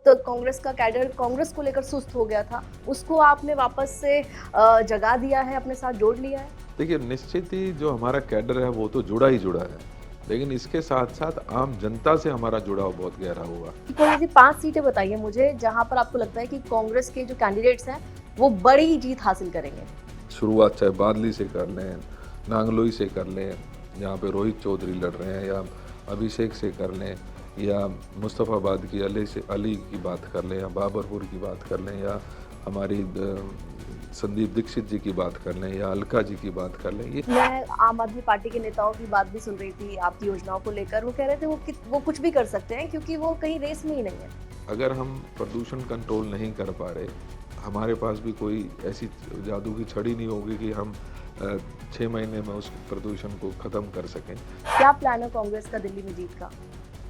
वक्त कांग्रेस का कैडर कांग्रेस को लेकर सुस्त हो गया था, उसको आपने वापस से जगा दिया है, अपने साथ जोड़ लिया है? देखिए, निश्चित ही जो हमारा कैडर है वो तो जुड़ा ही जुड़ा है, लेकिन इसके साथ-साथ आम जनता से हमारा जुड़ाव बहुत गहरा हुआ। कोई ऐसी 5 सीटें बताइए मुझे जहां पर आपको लगता है कि कांग्रेस के जो कैंडिडेट्स हैं, वो बड़ी जीत हासिल करेंगे। शुरुआत चाहे बादली से कर लें, नांगलोई से कर लें, यहाँ पे रोहित चौधरी लड़ रहे हैं, या अभिषेक से कर लें, या मुस्तफ़ाबाद की अली की बात कर लें, या बाबरपुर की बात कर लें, या हमारी संदीप दीक्षित जी की बात कर लें, या अलका जी की बात कर लें। ये मैं आम आदमी पार्टी के नेताओं की बात भी सुन रही थी आपकी योजनाओं को लेकर। वो कह रहे थे वो कुछ भी कर सकते हैं क्योंकि वो कहीं रेस में ही नहीं है। अगर हम प्रदूषण कंट्रोल नहीं कर पा रहे, हमारे पास भी कोई ऐसी जादू की छड़ी नहीं होगी कि हम 6 महीने में उस प्रदूषण को ख़त्म कर सकें। क्या प्लान है कांग्रेस का दिल्ली में जीत का?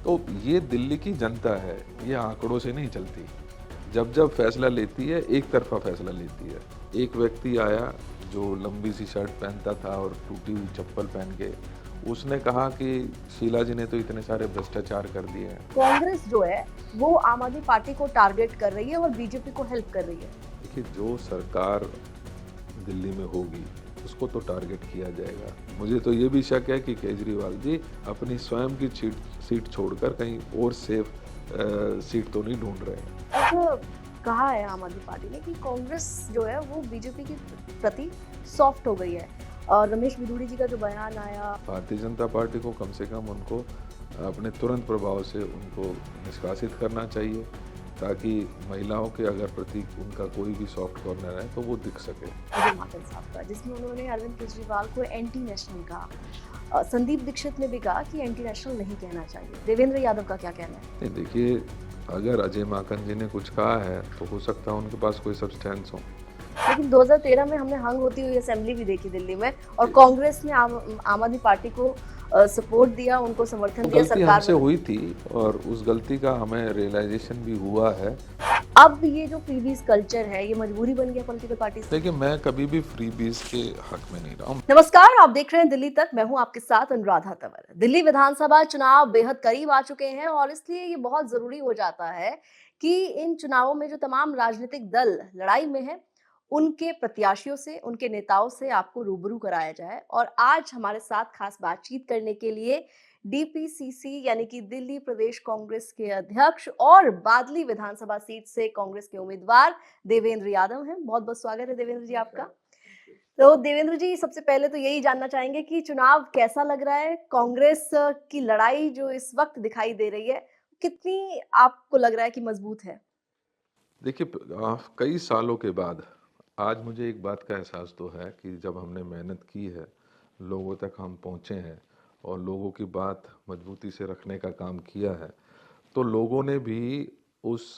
तो ये दिल्ली की जनता है, ये आंकड़ों से नहीं चलती। जब जब फैसला लेती है, एक तरफा फैसला लेती है। एक व्यक्ति आया जो लंबी सी शर्ट पहनता था और टूटी हुई चप्पल पहन के, उसने कहा कि शीला जी ने तो इतने सारे भ्रष्टाचार कर दिए हैं। कांग्रेस जो है वो आम आदमी पार्टी को टारगेट कर रही है और बीजेपी को हेल्प कर रही है। देखिए, जो सरकार दिल्ली में होगी उसको तो टारगेट किया जाएगा। मुझे तो ये भी शक है कि केजरीवाल जी अपनी स्वयं की सीट छोड़कर कहीं और सेफ सीट तो नहीं ढूंढ रहे हैं। ऐसा कहा है आम आदमी पार्टी ने कि कांग्रेस जो है वो बीजेपी के प्रति सॉफ्ट हो गई है। और रमेश बिधूड़ी जी का जो बयान आया, भारतीय जनता पार्टी को कम से कम उनको अपने तुरंत प्रभाव से उनको निष्कासित करना चाहिए, ताकि महिलाओं के अगर प्रति उनका कोई भी सॉफ्ट कॉर्नर है तो वो दिख सके। अजय माकन साहब का, जिसमें उन्होंने अरविंद केजरीवाल को एंटी नेशनल कहा। संदीप दीक्षित ने भी कहा कि एंटी नेशनल नहीं कहना चाहिए। देवेंद्र यादव का क्या कहना है? नहीं, देखिए, अगर अजय माकन जी ने कुछ कहा है तो हो सकता है उनके पास कोई सब्सटेंस हो। लेकिन 2013 में हमने हंग होती हुई असेंबली भी देखी दिल्ली में, और कांग्रेस ने आम आदमी पार्टी को सपोर्ट दिया, उनको समर्थन दिया गलती सरकार हमसे में। हुई थी और उस गलती का हमें रियलाइजेशन भी हुआ है। अब ये जो फ्रीबीज कल्चर है, ये मजबूरी बन गया पॉलिटिकल पार्टी से। देखिए, मैं कभी भी फ्रीबीज के हक में नहीं रहा हूँ। नमस्कार, आप देख रहे हैं दिल्ली तक। मैं हूं आपके साथ अनुराधा तंवर। दिल्ली विधानसभा चुनाव बेहद करीब आ चुके हैं और इसलिए ये बहुत जरूरी हो जाता है कि इन चुनावों में जो तमाम राजनीतिक दल लड़ाई में है, उनके प्रत्याशियों से, उनके नेताओं से आपको रूबरू कराया जाए। और आज हमारे साथ खास बातचीत करने के लिए डीपीसीसी यानी कि दिल्ली प्रदेश कांग्रेस के अध्यक्ष और बादली विधानसभा सीट से कांग्रेस के उम्मीदवार देवेंद्र यादव हैं। बहुत बहुत स्वागत है देवेंद्र जी आपका। तो देवेंद्र जी, सबसे पहले तो यही जानना चाहेंगे कि चुनाव कैसा लग रहा है? कांग्रेस की लड़ाई जो इस वक्त दिखाई दे रही है, कितनी आपको लग रहा है कि मजबूत है? देखिए, कई सालों के बाद आज मुझे एक बात का एहसास तो है कि जब हमने मेहनत की है, लोगों तक हम पहुँचे हैं और लोगों की बात मजबूती से रखने का काम किया है, तो लोगों ने भी उस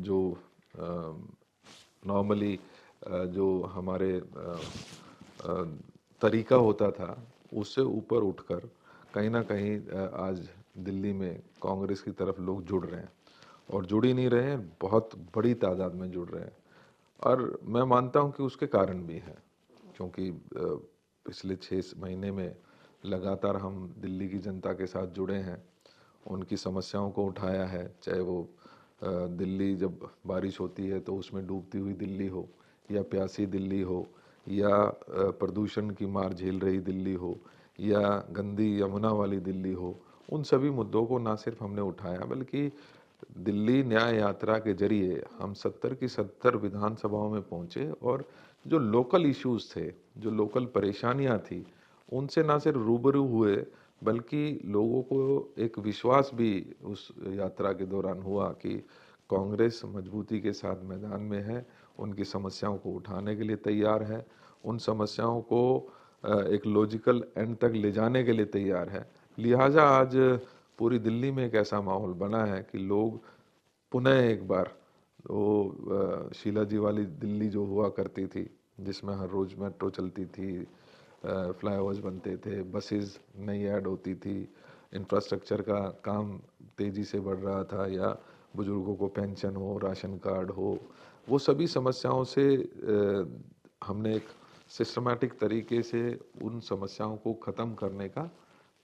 जो नॉर्मली जो हमारे तरीका होता था, उससे ऊपर उठकर कहीं ना कहीं आज दिल्ली में कांग्रेस की तरफ लोग जुड़ रहे हैं, और जुड़ ही नहीं रहे हैं, बहुत बड़ी तादाद में जुड़ रहे हैं। और मैं मानता हूं कि उसके कारण भी है, क्योंकि पिछले 6 महीने में लगातार हम दिल्ली की जनता के साथ जुड़े हैं, उनकी समस्याओं को उठाया है। चाहे वो दिल्ली जब बारिश होती है तो उसमें डूबती हुई दिल्ली हो, या प्यासी दिल्ली हो, या प्रदूषण की मार झेल रही दिल्ली हो, या गंदी यमुना वाली दिल्ली हो, उन सभी मुद्दों को ना सिर्फ हमने उठाया, बल्कि दिल्ली न्याय यात्रा के जरिए हम 70 की 70 विधानसभाओं में पहुंचे, और जो लोकल इश्यूज थे, जो लोकल परेशानियां थी, उनसे ना सिर्फ रूबरू हुए, बल्कि लोगों को एक विश्वास भी उस यात्रा के दौरान हुआ कि कांग्रेस मजबूती के साथ मैदान में है, उनकी समस्याओं को उठाने के लिए तैयार है, उन समस्याओं को एक लॉजिकल एंड तक ले जाने के लिए तैयार है। लिहाजा आज पूरी दिल्ली में एक ऐसा माहौल बना है कि लोग पुनः एक बार वो शीला जी वाली दिल्ली जो हुआ करती थी, जिसमें हर रोज मेट्रो चलती थी, फ्लाईओवर्स बनते थे, बसेस नई ऐड होती थी, इंफ्रास्ट्रक्चर का काम तेज़ी से बढ़ रहा था, या बुजुर्गों को पेंशन हो, राशन कार्ड हो, वो सभी समस्याओं से हमने एक सिस्टमैटिक तरीके से उन समस्याओं को ख़त्म करने का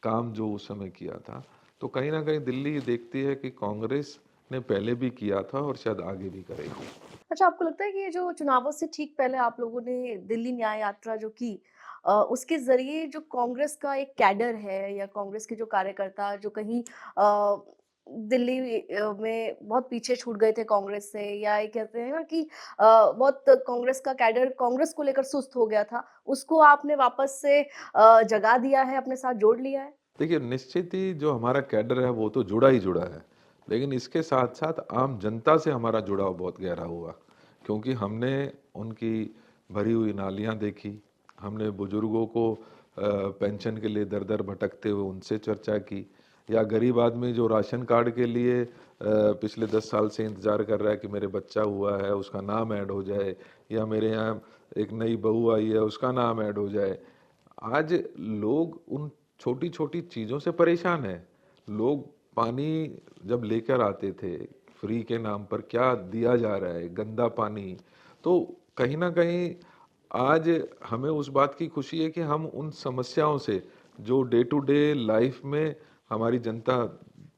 काम जो उस समय किया था। तो कहीं ना कहीं दिल्ली देखती है कि कांग्रेस ने पहले भी किया था और शायद आगे भी करेगी। अच्छा, आपको लगता है कि ये जो चुनावों से ठीक पहले आप लोगों ने दिल्ली न्याय यात्रा जो की उसके ज़रिए जो कांग्रेस का एक कैडर है या कांग्रेस के जो कार्यकर्ता जो कहीं दिल्ली में बहुत पीछे छूट गए थे कांग्रेस से, या ये कहते हैं ना कि बहुत कांग्रेस का कैडर कांग्रेस को लेकर सुस्त हो गया था, उसको आपने वापस से जगा दिया है, अपने साथ जोड़ लिया है? देखिए, निश्चित ही जो हमारा कैडर है वो तो जुड़ा ही जुड़ा है, लेकिन इसके साथ साथ आम जनता से हमारा जुड़ाव बहुत गहरा हुआ, क्योंकि हमने उनकी भरी हुई नालियां देखी, हमने बुजुर्गों को पेंशन के लिए दर दर भटकते हुए उनसे चर्चा की, या गरीब आदमी जो राशन कार्ड के लिए पिछले 10 साल से इंतजार कर रहा है कि मेरे बच्चा हुआ है उसका नाम ऐड हो जाए, या मेरे यहाँ एक नई बहू आई है उसका नाम ऐड हो जाए। आज लोग उन छोटी छोटी चीज़ों से परेशान है। लोग पानी जब लेकर आते थे, फ्री के नाम पर क्या दिया जा रहा है, गंदा पानी। तो कहीं ना कहीं आज हमें उस बात की खुशी है कि हम उन समस्याओं से जो डे टू डे लाइफ में हमारी जनता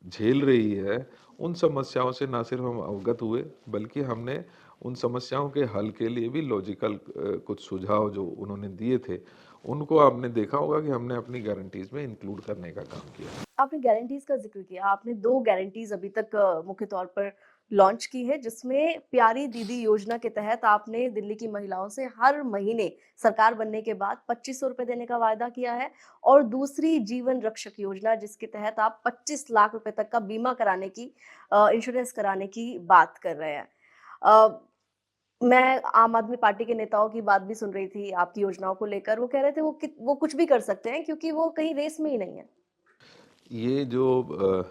झेल रही है, उन समस्याओं से ना सिर्फ हम अवगत हुए, बल्कि हमने उन समस्याओं के हल के लिए भी लॉजिकल कुछ सुझाव जो उन्होंने दिए थे, उनको आपने देखा होगा कि हमने अपनी गारंटीज में इंक्लूड करने का काम किया। आपने गारंटीज का जिक्र किया, आपने 2 गारंटीज अभी तक मुख्य तौर पर लॉन्च की है, जिसमें प्यारी दीदी योजना के तहत आपने दिल्ली की महिलाओं से हर महीने सरकार बनने के बाद 2500 रुपए देने का वायदा किया है, और दूसरी जीवन रक्षक योजना जिसके तहत आप 25 लाख रुपए तक का बीमा कराने की इंश्योरेंस कराने की बात कर रहे हैं। अ, मैं आम आदमी पार्टी के नेताओं की बात भी सुन रही थी आपकी योजनाओं को लेकर, वो कह रहे थे वो कुछ भी कर सकते हैं क्योंकि वो कहीं रेस में ही नहीं है। ये जो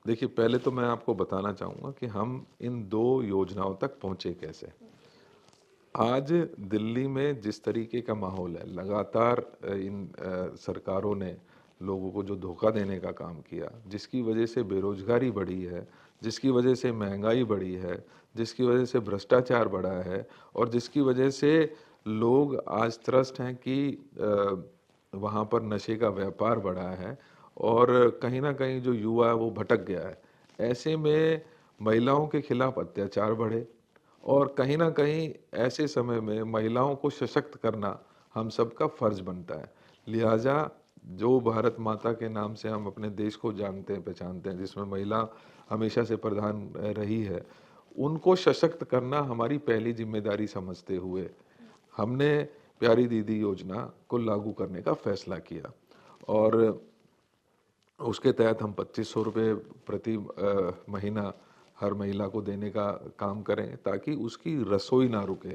देखिए, पहले तो मैं आपको बताना चाहूँगा कि हम इन 2 योजनाओं तक पहुँचे कैसे। आज दिल्ली में जिस तरीके का माहौल है, लगातार इन सरकारों ने लोगों को जो धोखा देने का काम किया, जिसकी वजह से बेरोजगारी बढ़ी है, जिसकी वजह से महंगाई बढ़ी है, जिसकी वजह से भ्रष्टाचार बढ़ा है, और जिसकी वजह से लोग आज त्रस्त हैं कि वहाँ पर नशे का व्यापार बढ़ा है, और कहीं ना कहीं जो युवा है वो भटक गया है। ऐसे में महिलाओं के खिलाफ अत्याचार बढ़े, और कहीं ना कहीं ऐसे समय में महिलाओं को सशक्त करना हम सबका फर्ज बनता है। लिहाजा जो भारत माता के नाम से हम अपने देश को जानते हैं, पहचानते हैं, जिसमें महिला हमेशा से प्रधान रही है, उनको सशक्त करना हमारी पहली जिम्मेदारी समझते हुए हमने प्यारी दीदी योजना को लागू करने का फैसला किया। और उसके तहत हम 2500 रुपये प्रति महीना हर महिला को देने का काम करें, ताकि उसकी रसोई ना रुके,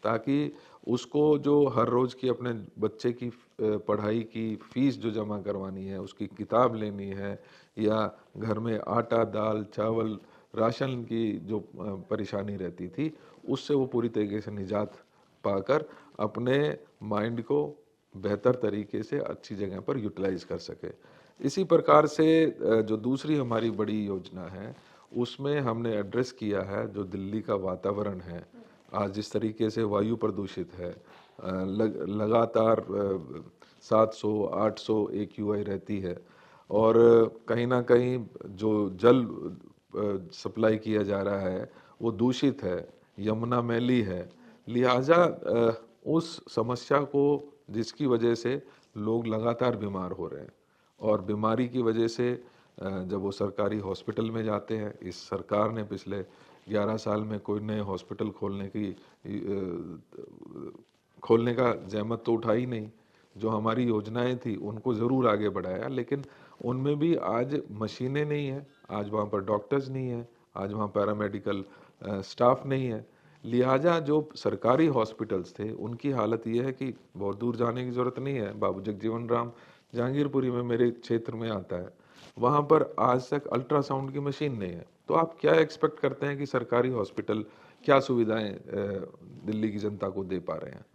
ताकि उसको जो हर रोज़ की अपने बच्चे की पढ़ाई की फीस जो जमा करवानी है, उसकी किताब लेनी है, या घर में आटा दाल चावल राशन की जो परेशानी रहती थी, उससे वो पूरी तरीके से निजात पाकर अपने माइंड को बेहतर तरीके से अच्छी जगह पर यूटिलाइज कर सके। इसी प्रकार से जो दूसरी हमारी बड़ी योजना है, उसमें हमने एड्रेस किया है जो दिल्ली का वातावरण है। आज जिस तरीके से वायु प्रदूषित है, लगातार 700-800 AQI रहती है, और कहीं ना कहीं जो जल सप्लाई किया जा रहा है वो दूषित है, यमुना मैली है। लिहाजा उस समस्या को, जिसकी वजह से लोग लगातार बीमार हो रहे हैं, और बीमारी की वजह से जब वो सरकारी हॉस्पिटल में जाते हैं, इस सरकार ने पिछले 11 साल में कोई नए हॉस्पिटल खोलने का जहमत तो उठाई नहीं। जो हमारी योजनाएं थी उनको ज़रूर आगे बढ़ाया, लेकिन उनमें भी आज मशीनें नहीं है, आज वहाँ पर डॉक्टर्स नहीं है, आज वहाँ पैरामेडिकल स्टाफ नहीं है। लिहाजा जो सरकारी हॉस्पिटल्स थे उनकी हालत ये है कि बहुत दूर जाने की ज़रूरत नहीं है। बाबू जगजीवन राम जहांगीरपुरी में मेरे क्षेत्र में आता है, वहाँ पर आज तक अल्ट्रासाउंड की मशीन नहीं है। तो आप क्या एक्सपेक्ट करते हैं कि सरकारी हॉस्पिटल क्या सुविधाएं दिल्ली की जनता को दे पा रहे हैं?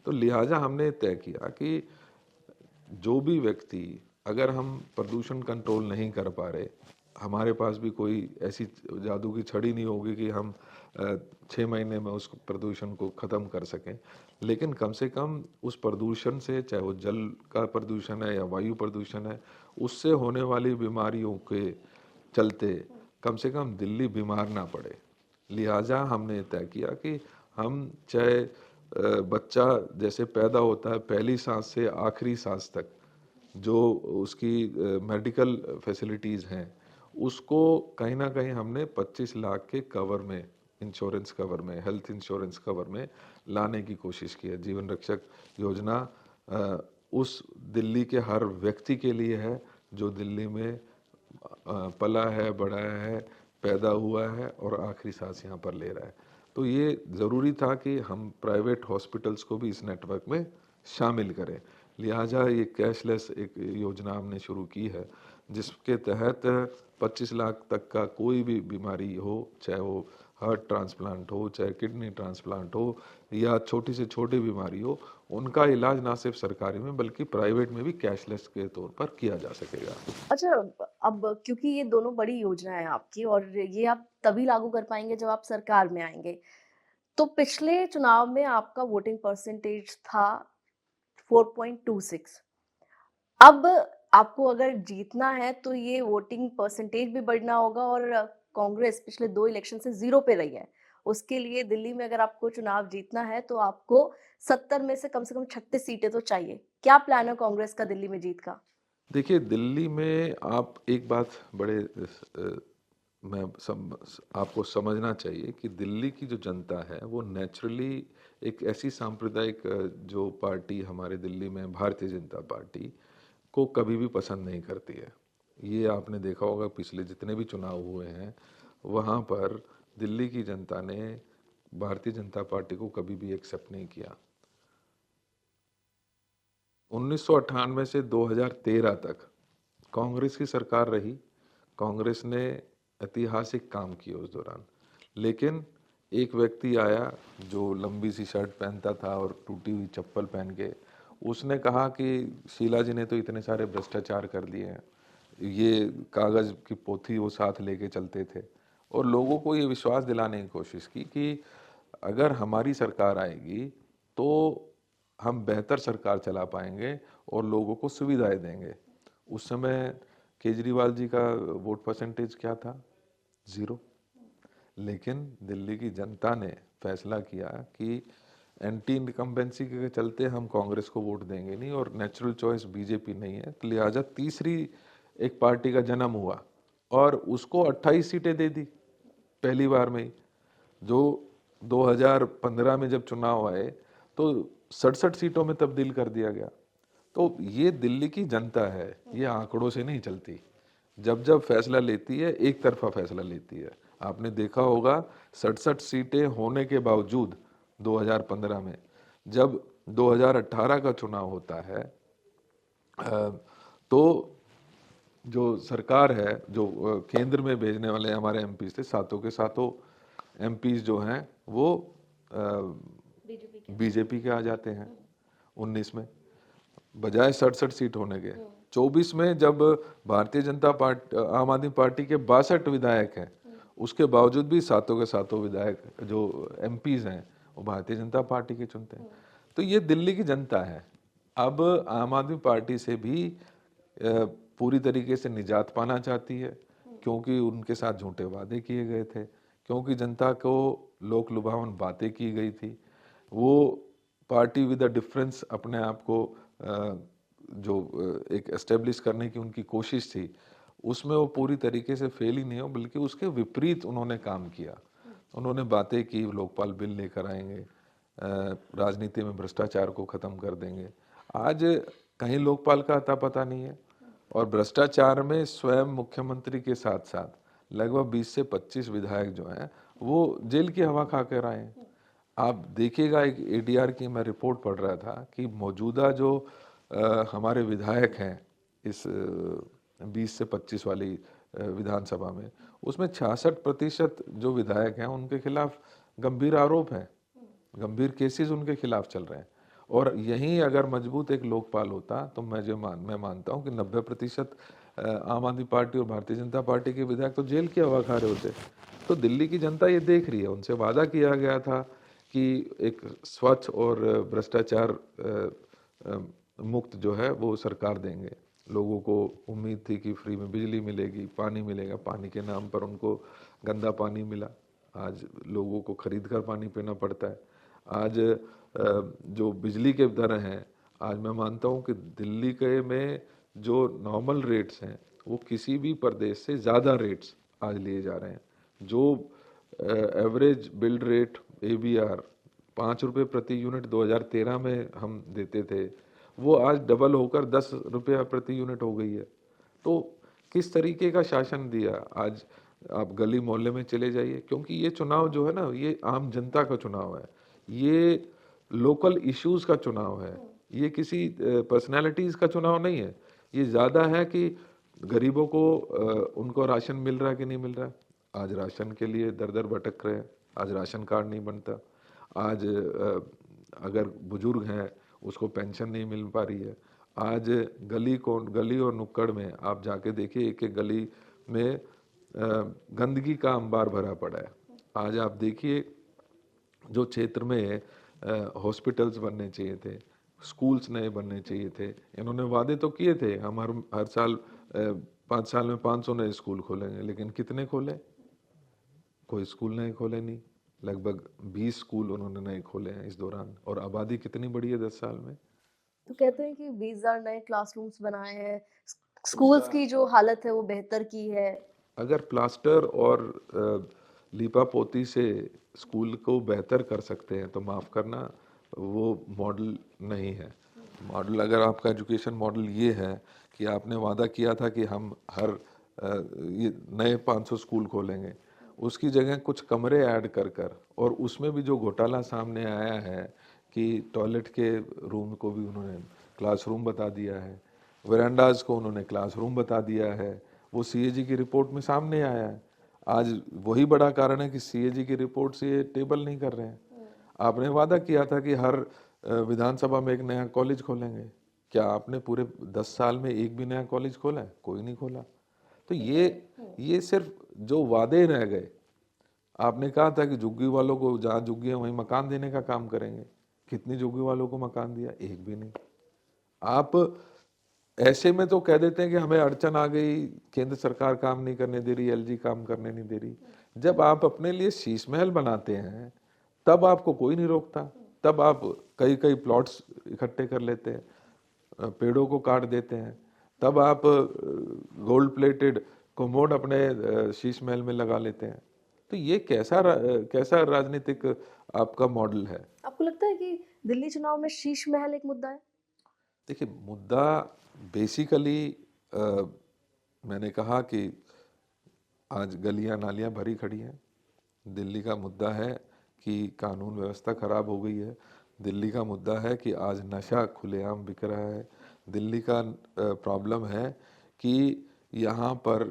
तो लिहाजा हमने तय किया कि जो भी व्यक्ति, अगर हम प्रदूषण कंट्रोल नहीं कर पा रहे, हमारे पास भी कोई ऐसी जादू की छड़ी नहीं होगी कि हम 6 महीने में उस प्रदूषण को ख़त्म कर सकें, लेकिन कम से कम उस प्रदूषण से, चाहे वो जल का प्रदूषण है या वायु प्रदूषण है, उससे होने वाली बीमारियों के चलते कम से कम दिल्ली बीमार ना पड़े। लिहाजा हमने तय किया कि हम चाहे बच्चा जैसे पैदा होता है पहली सांस से आखिरी सांस तक जो उसकी मेडिकल फैसिलिटीज़ हैं उसको कहीं ना कहीं हमने 25 लाख के कवर में, इंश्योरेंस कवर में, हेल्थ इंश्योरेंस कवर में लाने की कोशिश की है। जीवन रक्षक योजना उस दिल्ली के हर व्यक्ति के लिए है जो दिल्ली में पला है, बड़ा है, पैदा हुआ है और आखिरी सांस यहाँ पर ले रहा है। तो ये ज़रूरी था कि हम प्राइवेट हॉस्पिटल्स को भी इस नेटवर्क में शामिल करें। लिहाजा ये कैशलेस एक योजना हमने शुरू की है जिसके तहत 25 लाख तक का कोई भी बीमारी हो, चाहे वो हार्ट ट्रांसप्लांट हो, चाहे किडनी ट्रांसप्लांट हो या छोटी से छोटी बीमारी हो, उनका इलाज ना सिर्फ सरकारी में बल्कि प्राइवेट में भी कैशलेस के तौर पर किया जा सकेगा। अच्छा, अब क्योंकि ये दोनों बड़ी योजनाएं हैं आपकी और ये आप तभी लागू कर पाएंगे जब आप सरकार में आएंगे, तो पिछले चुनाव में आपका वोटिंग परसेंटेज था 4.26। अब आपको अगर जीतना है तो ये वोटिंग परसेंटेज भी बढ़ना होगा और कांग्रेस पिछले 2 इलेक्शन से 0 पे रही है। उसके लिए दिल्ली में अगर आपको चुनाव जीतना है तो आपको 70 में से कम 36 सीटें तो चाहिए। क्या प्लान है कांग्रेस का दिल्ली में जीत का? देखिए, दिल्ली में आप एक बात बड़े आपको समझना चाहिए कि दिल्ली की जो जनता है वो नेचुरली एक ऐसी सांप्रदायिक जो पार्टी हमारे दिल्ली में भारतीय जनता पार्टी को कभी भी पसंद नहीं करती है। ये आपने देखा होगा पिछले जितने भी चुनाव हुए हैं वहाँ पर दिल्ली की जनता ने भारतीय जनता पार्टी को कभी भी एक्सेप्ट नहीं किया। 1998 से 2013 तक कांग्रेस की सरकार रही। कांग्रेस ने ऐतिहासिक काम किए उस दौरान, लेकिन एक व्यक्ति आया जो लंबी सी शर्ट पहनता था और टूटी हुई चप्पल पहन के, उसने कहा कि शीला जी ने तो इतने सारे भ्रष्टाचार कर दिए हैं। ये कागज़ की पोथी वो साथ लेके चलते थे और लोगों को ये विश्वास दिलाने की कोशिश की कि अगर हमारी सरकार आएगी तो हम बेहतर सरकार चला पाएंगे और लोगों को सुविधाएं देंगे। उस समय केजरीवाल जी का वोट परसेंटेज क्या था? 0। लेकिन दिल्ली की जनता ने फैसला किया कि एंटी इनकम्बेंसी के चलते हम कांग्रेस को वोट देंगे नहीं और नेचुरल चॉइस बीजेपी नहीं है, तो लिहाजा तीसरी एक पार्टी का जन्म हुआ और उसको 28 सीटें दे दी पहली बार में ही। जो 2015 में जब चुनाव आए तो 67 सीटों में तब्दील कर दिया गया। तो ये दिल्ली की जनता है, ये आंकड़ों से नहीं चलती। जब जब फैसला लेती है एक तरफा फैसला लेती है। आपने देखा होगा 67 सीटें होने के बावजूद 2015 में जब 2018 का चुनाव होता है तो जो सरकार है, जो केंद्र में भेजने वाले हमारे एमपीज थे, सातों के सातों एमपीज जो हैं वो बीजेपी के आ जाते हैं 19 में, बजाय 67 सीट होने के। 24 में जब भारतीय जनता पार्टी, आम आदमी पार्टी के 62 विधायक हैं, उसके बावजूद भी सातों के सातों विधायक जो एमपीज हैं वो भारतीय जनता पार्टी के चुनते हैं। तो ये दिल्ली की जनता है। अब आम आदमी पार्टी से भी पूरी तरीके से निजात पाना चाहती है क्योंकि उनके साथ झूठे वादे किए गए थे, क्योंकि जनता को लोक लुभावन बातें की गई थी। वो पार्टी विद अ डिफरेंस अपने आप को जो एक एस्टेब्लिश करने की उनकी कोशिश थी उसमें वो पूरी तरीके से फेल ही नहीं हो, बल्कि उसके विपरीत उन्होंने काम किया। उन्होंने बातें की लोकपाल बिल लेकर आएंगे, राजनीति में भ्रष्टाचार को ख़त्म कर देंगे। आज कहीं लोकपाल का अता पता नहीं है और भ्रष्टाचार में स्वयं मुख्यमंत्री के साथ साथ लगभग 20 से 25 विधायक जो हैं वो जेल की हवा खा कर आए हैं। आप देखिएगा, एक एडीआर की मैं रिपोर्ट पढ़ रहा था कि मौजूदा जो हमारे विधायक हैं इस 20 से 25 वाली विधानसभा में, उसमें 66% जो विधायक हैं उनके खिलाफ गंभीर आरोप हैं, गंभीर केसेस उनके खिलाफ चल रहे हैं। और यहीं अगर मजबूत एक लोकपाल होता तो मैं मानता हूं कि 90% आम आदमी पार्टी और भारतीय जनता पार्टी के विधायक तो जेल की हवा खा रहे होते। तो दिल्ली की जनता ये देख रही है, उनसे वादा किया गया था कि एक स्वच्छ और भ्रष्टाचार मुक्त जो है वो सरकार देंगे, लोगों को उम्मीद थी कि फ्री में बिजली मिलेगी, पानी मिलेगा, पानी के नाम पर उनको गंदा पानी मिला। आज लोगों को खरीद कर पानी पीना पड़ता है। आज जो बिजली के दर हैं, आज मैं मानता हूँ कि दिल्ली के में जो नॉर्मल रेट्स हैं वो किसी भी प्रदेश से ज़्यादा रेट्स आज लिए जा रहे हैं। जो एवरेज बिल्ड रेट ABR 5 रुपये प्रति यूनिट 2013 में हम देते थे, वो आज डबल होकर 10 रुपया प्रति यूनिट हो गई है। तो किस तरीके का शासन दिया। आज आप गली मोहल्ले में चले जाइए, क्योंकि ये चुनाव जो है ना, ये आम जनता का चुनाव है, ये लोकल इश्यूज का चुनाव है, ये किसी पर्सनालिटीज का चुनाव नहीं है। ये ज़्यादा है कि गरीबों को उनको राशन मिल रहा है कि नहीं मिल रहा है। आज राशन के लिए दर दर भटक रहे हैं, आज राशन कार्ड नहीं बनता। आज अगर बुजुर्ग हैं उसको पेंशन नहीं मिल पा रही है। आज गली और नुक्कड़ में आप जाके देखिए, एक एक गली में गंदगी का अंबार भरा पड़ा है। आज आप देखिए, जो क्षेत्र में हॉस्पिटल्स बनने चाहिए थे, स्कूल्स नए बनने चाहिए थे, इन्होंने वादे तो किए थे हम हर साल 5 साल में 500 नए स्कूल खोलेंगे, लेकिन कितने खोले? कोई स्कूल नहीं खोले। नहीं, लगभग 20 स्कूल उन्होंने नए खोले हैं इस दौरान। और आबादी कितनी बढ़ी है 10 साल में? तो कहते हैं कि 20,000 नए क्लासरूम्स बनाए हैं, स्कूल्स की जो हालत है वो बेहतर की है। अगर प्लास्टर और लीपा पोती से स्कूल को बेहतर कर सकते हैं तो माफ़ करना, वो मॉडल नहीं है। मॉडल, अगर आपका एजुकेशन मॉडल ये है कि आपने वादा किया था कि हम हर ये नए 500 स्कूल खोलेंगे, उसकी जगह कुछ कमरे ऐड कर कर, और उसमें भी जो घोटाला सामने आया है कि टॉयलेट के रूम को भी उन्होंने क्लासरूम बता दिया है, वेरांडाज को उन्होंने क्लासरूम बता दिया है, वो CAG की रिपोर्ट में सामने आया है। आज वही बड़ा कारण है कि CAG की रिपोर्ट से ये टेबल नहीं कर रहे हैं। आपने वादा किया था कि हर विधानसभा में एक नया कॉलेज खोलेंगे। क्या आपने पूरे 10 साल में एक भी नया कॉलेज खोला है? कोई नहीं खोला। तो ये सिर्फ जो वादे रह गए। आपने कहा था कि झुग्गी वालों को जहाँ झुग्गी है वहीं मकान देने का काम करेंगे। कितनी झुग्गी वालों को मकान दिया? एक भी नहीं। आप ऐसे में तो कह देते हैं कि हमें अड़चन आ गई, केंद्र सरकार काम नहीं करने दे रही, LG काम करने नहीं दे रही। जब आप अपने लिए शीश महल बनाते हैं तब आपको कोई नहीं रोकता। तब आप कई कई प्लॉट्स इकट्ठे कर लेते हैं, पेड़ों को काट देते हैं। तब आप गोल्ड प्लेटेड कोमोड अपने शीश महल में लगा लेते हैं। तो ये कैसा राजनीतिक आपका मॉडल है? आपको लगता है कि दिल्ली चुनाव में शीश महल एक मुद्दा है? देखिए, मुद्दा बेसिकली मैंने कहा कि आज गलियां नालियां भरी खड़ी हैं। दिल्ली का मुद्दा है कि कानून व्यवस्था खराब हो गई है। दिल्ली का मुद्दा है कि आज नशा खुलेआम बिक रहा है। दिल्ली का प्रॉब्लम है कि यहाँ पर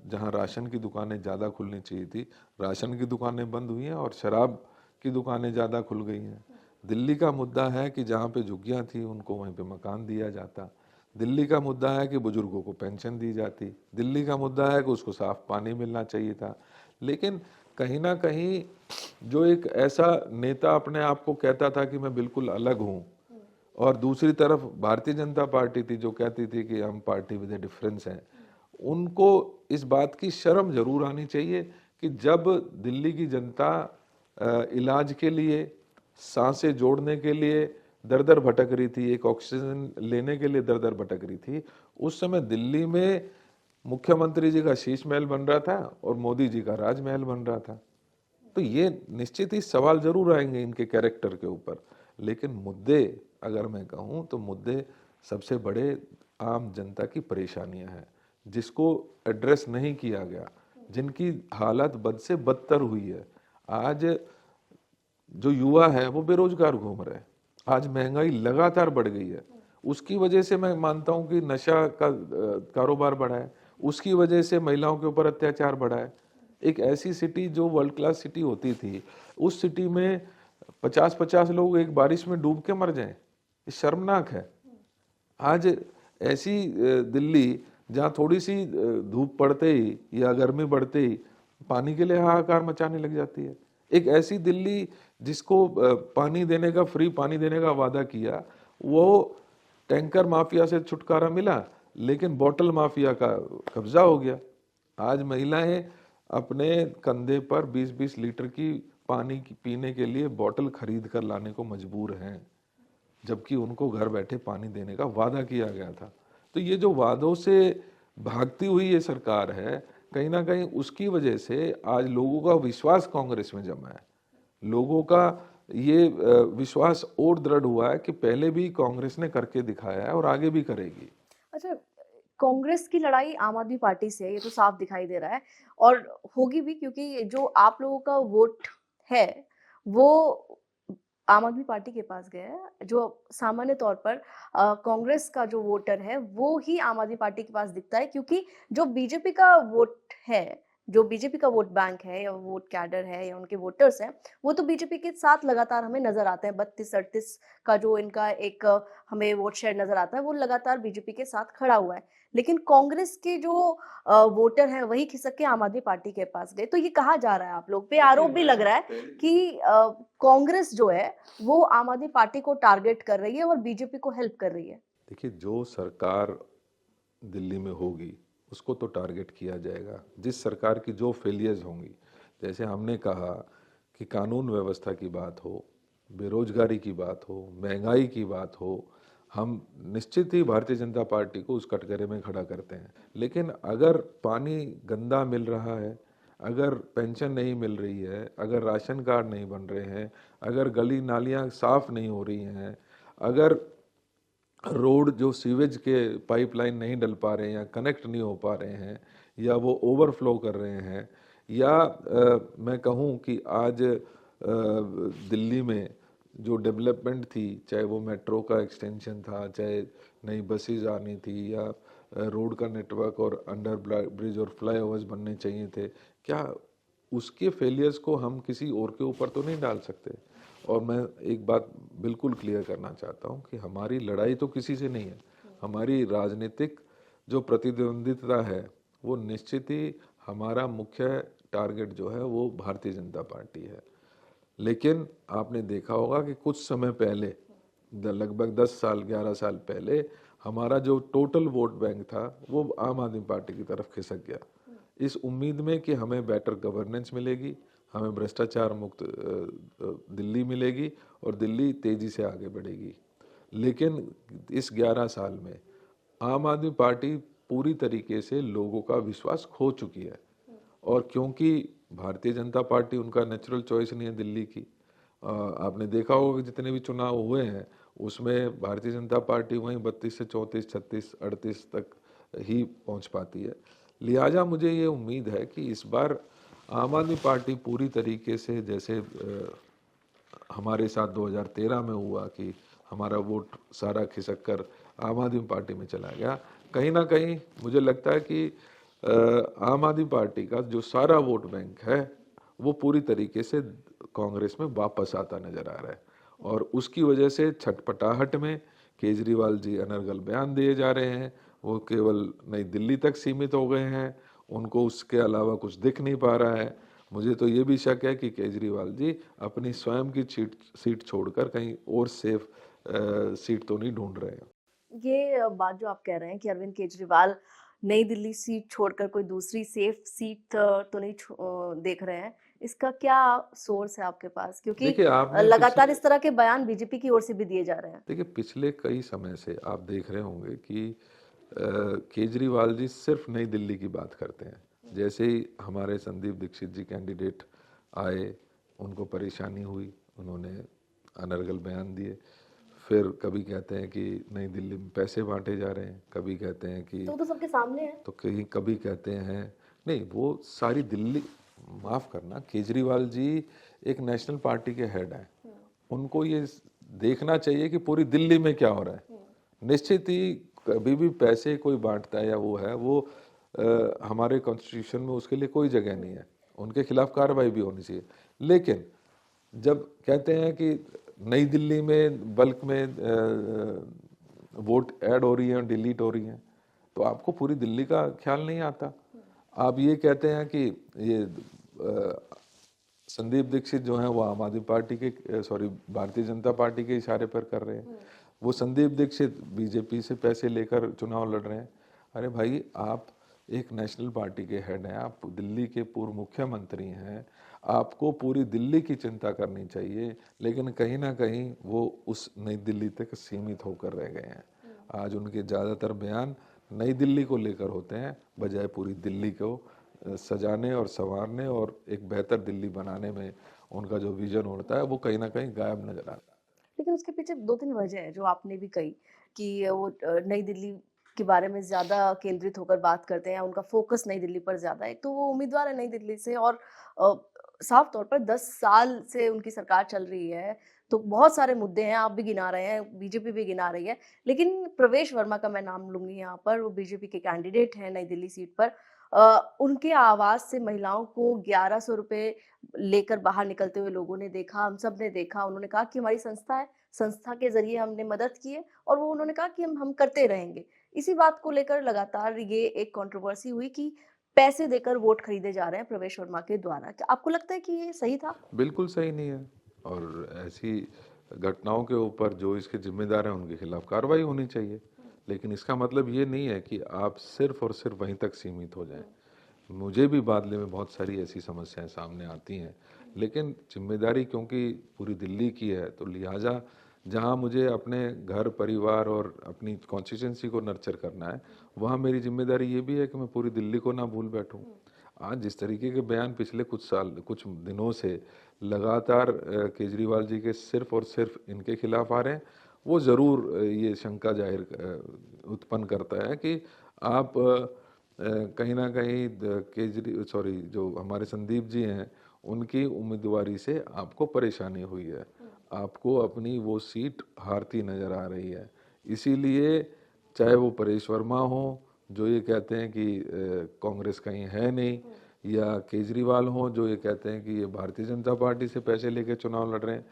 जहाँ राशन की दुकानें ज़्यादा खुलनी चाहिए थी, राशन की दुकानें बंद हुई हैं और शराब की दुकानें ज़्यादा खुल गई हैं। दिल्ली का मुद्दा है कि जहाँ पे झुग्गियाँ थी उनको वहीं पे मकान दिया जाता। दिल्ली का मुद्दा है कि बुजुर्गों को पेंशन दी जाती। दिल्ली का मुद्दा है कि उसको साफ पानी मिलना चाहिए था। लेकिन कहीं ना कहीं जो एक ऐसा नेता अपने आप को कहता था कि मैं बिल्कुल अलग हूँ, और दूसरी तरफ भारतीय जनता पार्टी थी जो कहती थी कि हम पार्टी विद ए डिफरेंस हैं, उनको इस बात की शर्म जरूर आनी चाहिए कि जब दिल्ली की जनता इलाज के लिए, सांसें जोड़ने के लिए दर दर भटक रही थी, एक ऑक्सीजन लेने के लिए दर दर भटक रही थी, उस समय दिल्ली में मुख्यमंत्री जी का शीश महल बन रहा था और मोदी जी का राजमहल बन रहा था। तो ये निश्चित ही सवाल जरूर आएंगे इनके कैरेक्टर के ऊपर। लेकिन मुद्दे अगर मैं कहूँ तो मुद्दे सबसे बड़े आम जनता की परेशानियां हैं, जिसको एड्रेस नहीं किया गया, जिनकी हालत बद से बदतर हुई है। आज जो युवा है वो बेरोजगार घूम रहे हैं। आज महंगाई लगातार बढ़ गई है। उसकी वजह से मैं मानता हूं कि नशा का कारोबार बढ़ा है, उसकी वजह से महिलाओं के ऊपर अत्याचार बढ़ा है। एक ऐसी सिटी जो वर्ल्ड क्लास सिटी होती थी, उस सिटी में 50-50 लोग एक बारिश में डूब के मर जाएं, ये शर्मनाक है। आज ऐसी दिल्ली जहाँ थोड़ी सी धूप पड़ते ही या गर्मी बढ़ते ही पानी के लिए हाहाकार मचाने लग जाती है। एक ऐसी दिल्ली जिसको पानी देने का, फ्री पानी देने का वादा किया, वो टैंकर माफिया से छुटकारा मिला, लेकिन बोतल माफिया का कब्जा हो गया। आज महिलाएं अपने कंधे पर 20-20 लीटर की पानी पीने के लिए बोतल खरीद कर लाने को मजबूर हैं, जबकि उनको घर बैठे पानी देने का वादा किया गया था। तो ये जो वादों से भागती हुई ये सरकार है, कहीं ना कहीं उसकी वजह से आज लोगों का विश्वास कांग्रेस में जमा है। लोगों का ये विश्वास और दृढ़ हुआ है कि पहले भी कांग्रेस ने करके दिखाया है और आगे भी करेगी। अच्छा, कांग्रेस की लड़ाई आम आदमी पार्टी से है, ये तो साफ दिखाई दे रहा है और होगी भी, क्योंकि जो आप लोगों का वोट है वो आम आदमी पार्टी के पास गया है। जो सामान्य तौर पर कांग्रेस का जो वोटर है वो ही आम आदमी पार्टी के पास दिखता है, क्योंकि जो बीजेपी का वोट है, जो बीजेपी का वोट बैंक है या वोट कैडर है या उनके वोटर्स हैं, वो तो बीजेपी के साथ लगातार हमें नजर आते हैं। 32-38 का जो इनका एक हमें वोट शेयर नजर आता है, वो लगातार बीजेपी के साथ खड़ा हुआ है। लेकिन कांग्रेस के जो वोटर हैं वही खिसक के आम आदमी पार्टी के पास गए। तो ये कहा जा रहा है, आप लोग पे आरोप भी लग रहा है कि कांग्रेस जो है वो आम आदमी पार्टी को टारगेट कर रही है और बीजेपी को हेल्प कर रही है। देखिए, जो सरकार दिल्ली में होगी उसको तो टारगेट किया जाएगा। जिस सरकार की जो फेलियर्स होंगी, जैसे हमने कहा कि कानून व्यवस्था की बात हो, बेरोजगारी की बात हो, महंगाई की बात हो, हम निश्चित ही भारतीय जनता पार्टी को उस कटघरे में खड़ा करते हैं। लेकिन अगर पानी गंदा मिल रहा है, अगर पेंशन नहीं मिल रही है, अगर राशन कार्ड नहीं बन रहे हैं, अगर गली नालियां साफ नहीं हो रही हैं, अगर रोड जो सीवेज के पाइपलाइन नहीं डल पा रहे हैं या कनेक्ट नहीं हो पा रहे हैं या वो ओवरफ्लो कर रहे हैं, या मैं कहूँ कि आज दिल्ली में जो डेवलपमेंट थी, चाहे वो मेट्रो का एक्सटेंशन था, चाहे नई बसेज आनी थी, या रोड का नेटवर्क और अंडर ब्रिज और फ्लाईओवर्स बनने चाहिए थे, क्या उसके फेलियर्स को हम किसी और के ऊपर तो नहीं डाल सकते। और मैं एक बात बिल्कुल क्लियर करना चाहता हूँ कि हमारी लड़ाई तो किसी से नहीं है। हमारी राजनीतिक जो प्रतिद्वंदिता है वो निश्चित ही हमारा मुख्य टारगेट जो है वो भारतीय जनता पार्टी है। लेकिन आपने देखा होगा कि कुछ समय पहले, लगभग 10 साल 11 साल पहले, हमारा जो टोटल वोट बैंक था वो आम आदमी पार्टी की तरफ खिसक गया, इस उम्मीद में कि हमें बेटर गवर्नेंस मिलेगी, हमें भ्रष्टाचार मुक्त दिल्ली मिलेगी और दिल्ली तेजी से आगे बढ़ेगी। लेकिन इस 11 साल में आम आदमी पार्टी पूरी तरीके से लोगों का विश्वास खो चुकी है। और क्योंकि भारतीय जनता पार्टी उनका नेचुरल चॉइस नहीं है दिल्ली की, आपने देखा होगा कि जितने भी चुनाव हुए हैं उसमें भारतीय जनता पार्टी वहीं 32 से 34, 36, 38 तक ही पहुंच पाती है। लिहाजा मुझे ये उम्मीद है कि इस बार आम आदमी पार्टी पूरी तरीके से, जैसे हमारे साथ 2013 में हुआ कि हमारा वोट सारा खिसक कर आम आदमी पार्टी में चला गया, कहीं ना कहीं मुझे लगता है कि आम आदमी पार्टी का जो सारा वोट बैंक है वो पूरी तरीके से कांग्रेस में वापस आता नजर आ रहा है। और उसकी वजह से छटपटाहट में केजरीवाल जी अनर्गल बयान दिए जा रहे हैं, वो केवल नई दिल्ली तक सीमित हो गए हैं, उनको उसके अलावा कुछ दिख नहीं पा रहा है। मुझे तो ये भी शक है कि केजरीवाल जी अपनी स्वयं की सीट छोड़कर कहीं और सेफ सीट तो नहीं ढूंढ रहे हैं। ये बात जो आप कह रहे हैं कि अरविंद केजरीवाल नई दिल्ली सीट छोड़कर कोई दूसरी सेफ सीट तो नहीं देख रहे हैं, इसका क्या सोर्स है आपके पास? क्योंकि देखिए, आपने लगातार इस तरह के बयान बीजेपी की ओर से भी दिए जा रहे हैं। देखिए, पिछले कई समय से आप देख रहे होंगे कि केजरीवाल जी सिर्फ नई दिल्ली की बात करते हैं। जैसे ही हमारे संदीप दीक्षित जी कैंडिडेट आए, उनको परेशानी हुई, उन्होंने अनर्गल बयान दिए। फिर कभी कहते हैं कि नई दिल्ली में पैसे बांटे जा रहे हैं, कभी कहते हैं कि तो सबके सामने है। तो कहीं कभी कहते हैं नहीं, वो सारी दिल्ली, माफ़ करना, केजरीवाल जी एक नेशनल पार्टी के हेड हैं, उनको ये देखना चाहिए कि पूरी दिल्ली में क्या हो रहा है। निश्चित ही कभी भी पैसे कोई बांटता है या वो है, वो हमारे कॉन्स्टिट्यूशन में उसके लिए कोई जगह नहीं है, उनके खिलाफ कार्रवाई भी होनी चाहिए। लेकिन जब कहते हैं कि नई दिल्ली में बल्क में वोट ऐड हो रही हैं और डिलीट हो रही हैं, तो आपको पूरी दिल्ली का ख्याल नहीं आता। आप ये कहते हैं कि ये संदीप दीक्षित जो हैं वो आम आदमी पार्टी के, सॉरी, भारतीय जनता पार्टी के इशारे पर कर रहे हैं। वो संदीप दीक्षित बीजेपी से पैसे लेकर चुनाव लड़ रहे हैं। अरे भाई, आप एक नेशनल पार्टी के हेड हैं, आप दिल्ली के पूर्व मुख्यमंत्री हैं, आपको पूरी दिल्ली की चिंता करनी चाहिए, लेकिन कहीं ना कहीं वो उस नई दिल्ली तक सीमित होकर रह गए हैं। आज उनके ज़्यादातर बयान नई दिल्ली को लेकर होते हैं, बजाय पूरी दिल्ली को सजाने और संवारने और एक बेहतर दिल्ली बनाने में उनका जो विजन होता है वो कहीं ना कहीं गायब नजर आता है। लेकिन उसके पीछे 2-3 वजह है जो आपने भी कही कि वो नई दिल्ली के बारे में ज़्यादा केंद्रित होकर बात करते हैं, उनका फ़ोकस नई दिल्ली पर ज़्यादा है। एक तो वो उम्मीदवार है नई दिल्ली से और अ, साफ तौर पर 10 साल से उनकी सरकार चल रही है, तो बहुत सारे मुद्दे हैं, आप भी गिना रहे हैं, बीजेपी भी गिना रही है। लेकिन प्रवेश वर्मा का मैं नाम लूँगी यहाँ पर, वो बीजेपी के कैंडिडेट हैं नई दिल्ली सीट पर। उनके आवाज़ से महिलाओं को ₹1100 लेकर बाहर निकलते हुए लोगों ने देखा, हम सब ने देखा। उन्होंने कहा कि हमारी संस्था है, संस्था के ज़रिए हमने मदद की है और वो उन्होंने कहा कि हम करते रहेंगे। इसी बात को लेकर लगातार ये एक कंट्रोवर्सी हुई कि पैसे देकर वोट खरीदे जा रहे हैं प्रवेश वर्मा के द्वारा। क्या आपको लगता है कि ये सही था? बिल्कुल सही नहीं है, और ऐसी घटनाओं के ऊपर जो इसके जिम्मेदार हैं उनके खिलाफ कार्रवाई होनी चाहिए। लेकिन इसका मतलब ये नहीं है कि आप सिर्फ और सिर्फ वहीं तक सीमित हो जाएं। मुझे भी बादले में बहुत सारी ऐसी समस्याएं सामने आती हैं, लेकिन जिम्मेदारी क्योंकि पूरी दिल्ली की है, तो लिहाजा जहां मुझे अपने घर परिवार और अपनी कॉन्स्टिट्यूंसी को नर्चर करना है, वहां मेरी जिम्मेदारी ये भी है कि मैं पूरी दिल्ली को ना भूल बैठूं। आज जिस तरीके के बयान पिछले कुछ दिनों से लगातार केजरीवाल जी के सिर्फ और सिर्फ इनके खिलाफ आ रहे हैं, वो ज़रूर ये शंका जाहिर उत्पन्न करता है कि आप कहीं ना कहीं जो हमारे संदीप जी हैं, उनकी उम्मीदवारी से आपको परेशानी हुई है, आपको अपनी वो सीट हारती नज़र आ रही है। इसीलिए चाहे वो परेश वर्मा हो जो ये कहते हैं कि कांग्रेस कहीं है नहीं, या केजरीवाल हो जो ये कहते हैं कि ये भारतीय जनता पार्टी से पैसे लेके चुनाव लड़ रहे हैं,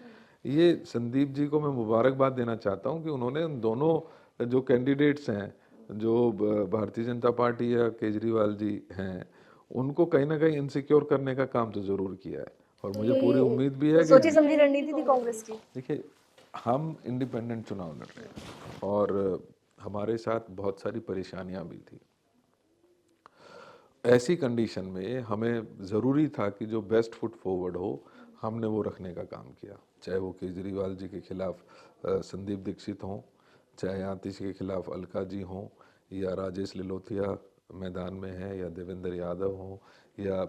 ये संदीप जी को मैं मुबारकबाद देना चाहता हूँ कि उन्होंने उन दोनों जो कैंडिडेट्स हैं, जो भारतीय जनता पार्टी या केजरीवाल जी हैं, उनको कहीं ना कहीं इनसिक्योर करने का काम तो ज़रूर किया है। और तो मुझे पूरी उम्मीद भी है कि सोची समझी रणनीति थी कांग्रेस की। देखिए, हम इंडिपेंडेंट चुनाव लड़ रहे हैं और हमारे साथ बहुत सारी परेशानियां भी थी। ऐसी कंडीशन में हमें ज़रूरी था कि जो बेस्ट फुट फॉरवर्ड हो, हमने वो रखने का काम किया। चाहे वो केजरीवाल जी के खिलाफ संदीप दीक्षित हों, चाहे आतिश के खिलाफ अलका जी हों, या राजेश लिलोथिया मैदान में है, या देवेंद्र यादव हों, या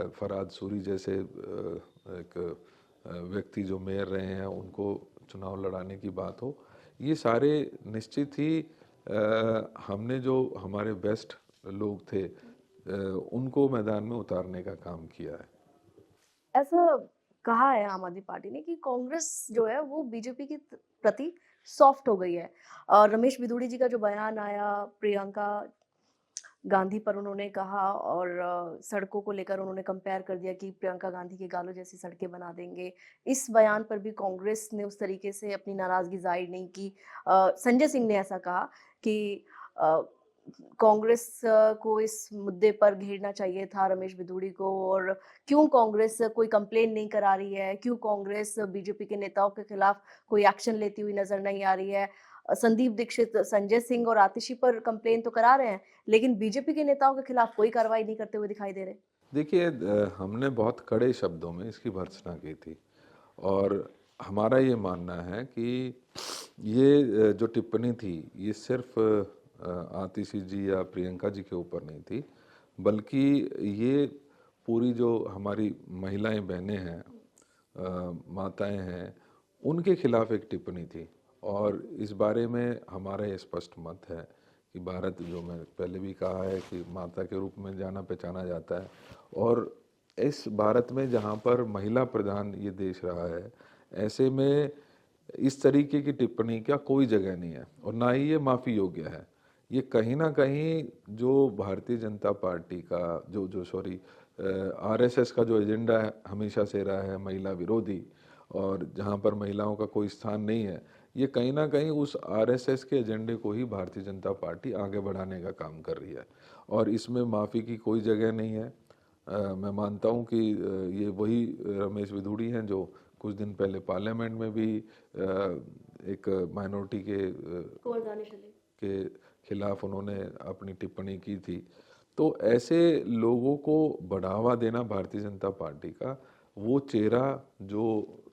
फराद सूरी जैसे एक व्यक्ति जो मेयर रहे हैं उनको चुनाव लड़ाने की बात हो। ये सारे निश्चित ही हमने जो हमारे बेस्ट लोग थे उनको मैदान में उतारने का काम किया है। ऐसा कहा है आम आदमी पार्टी ने कि कांग्रेस जो है वो बीजेपी के प्रति सॉफ्ट हो गई है। रमेश बिधूड़ी जी का जो बयान आया प्रियंका गांधी पर उन्होंने कहा और सड़कों को लेकर उन्होंने कंपेयर कर दिया कि प्रियंका गांधी के गालों जैसी सड़कें बना देंगे। इस बयान पर भी कांग्रेस ने उस तरीके से अपनी नाराजगी जाहिर नहीं की। संजय सिंह ने ऐसा कहा कि अ, कांग्रेस को इस मुद्दे पर घेरना चाहिए था रमेश बिधूड़ी को और क्यों कांग्रेस कोई कंप्लेन नहीं करा रही है, क्यों कांग्रेस बीजेपी के नेताओं के खिलाफ कोई एक्शन लेती हुई नजर नहीं आ रही है। संदीप दीक्षित, संजय सिंह और आतिशी पर कंप्लेन तो करा रहे हैं, लेकिन बीजेपी के नेताओं के खिलाफ कोई कार्रवाई नहीं करते हुए दिखाई दे रहे। देखिए, हमने बहुत कड़े शब्दों में इसकी भर्त्सना की थी, और हमारा ये मानना है कि ये जो टिप्पणी थी ये सिर्फ आतिशी जी या प्रियंका जी के ऊपर नहीं थी, बल्कि ये पूरी जो हमारी महिलाएं बहनें हैं, माताएं हैं, उनके खिलाफ एक टिप्पणी थी। और इस बारे में हमारा ये स्पष्ट मत है कि भारत, जो मैंने पहले भी कहा है, कि माता के रूप में जाना पहचाना जाता है, और इस भारत में जहाँ पर महिला प्रधान ये देश रहा है, ऐसे में इस तरीके की टिप्पणी का कोई जगह नहीं है और ना ही ये माफ़ी योग्य है। ये कहीं ना कहीं जो भारतीय जनता पार्टी का जो सॉरी आरएसएस का जो एजेंडा है, हमेशा से रहा है महिला विरोधी, और जहाँ पर महिलाओं का कोई स्थान नहीं है, ये कहीं ना कहीं उस आरएसएस के एजेंडे को ही भारतीय जनता पार्टी आगे बढ़ाने का काम कर रही है, और इसमें माफ़ी की कोई जगह नहीं है। मैं मानता हूँ कि ये वही रमेश बिधूड़ी हैं जो कुछ दिन पहले पार्लियामेंट में भी एक माइनॉरिटी के खिलाफ उन्होंने अपनी टिप्पणी की थी। तो ऐसे लोगों को बढ़ावा देना भारतीय जनता पार्टी का वो चेहरा जो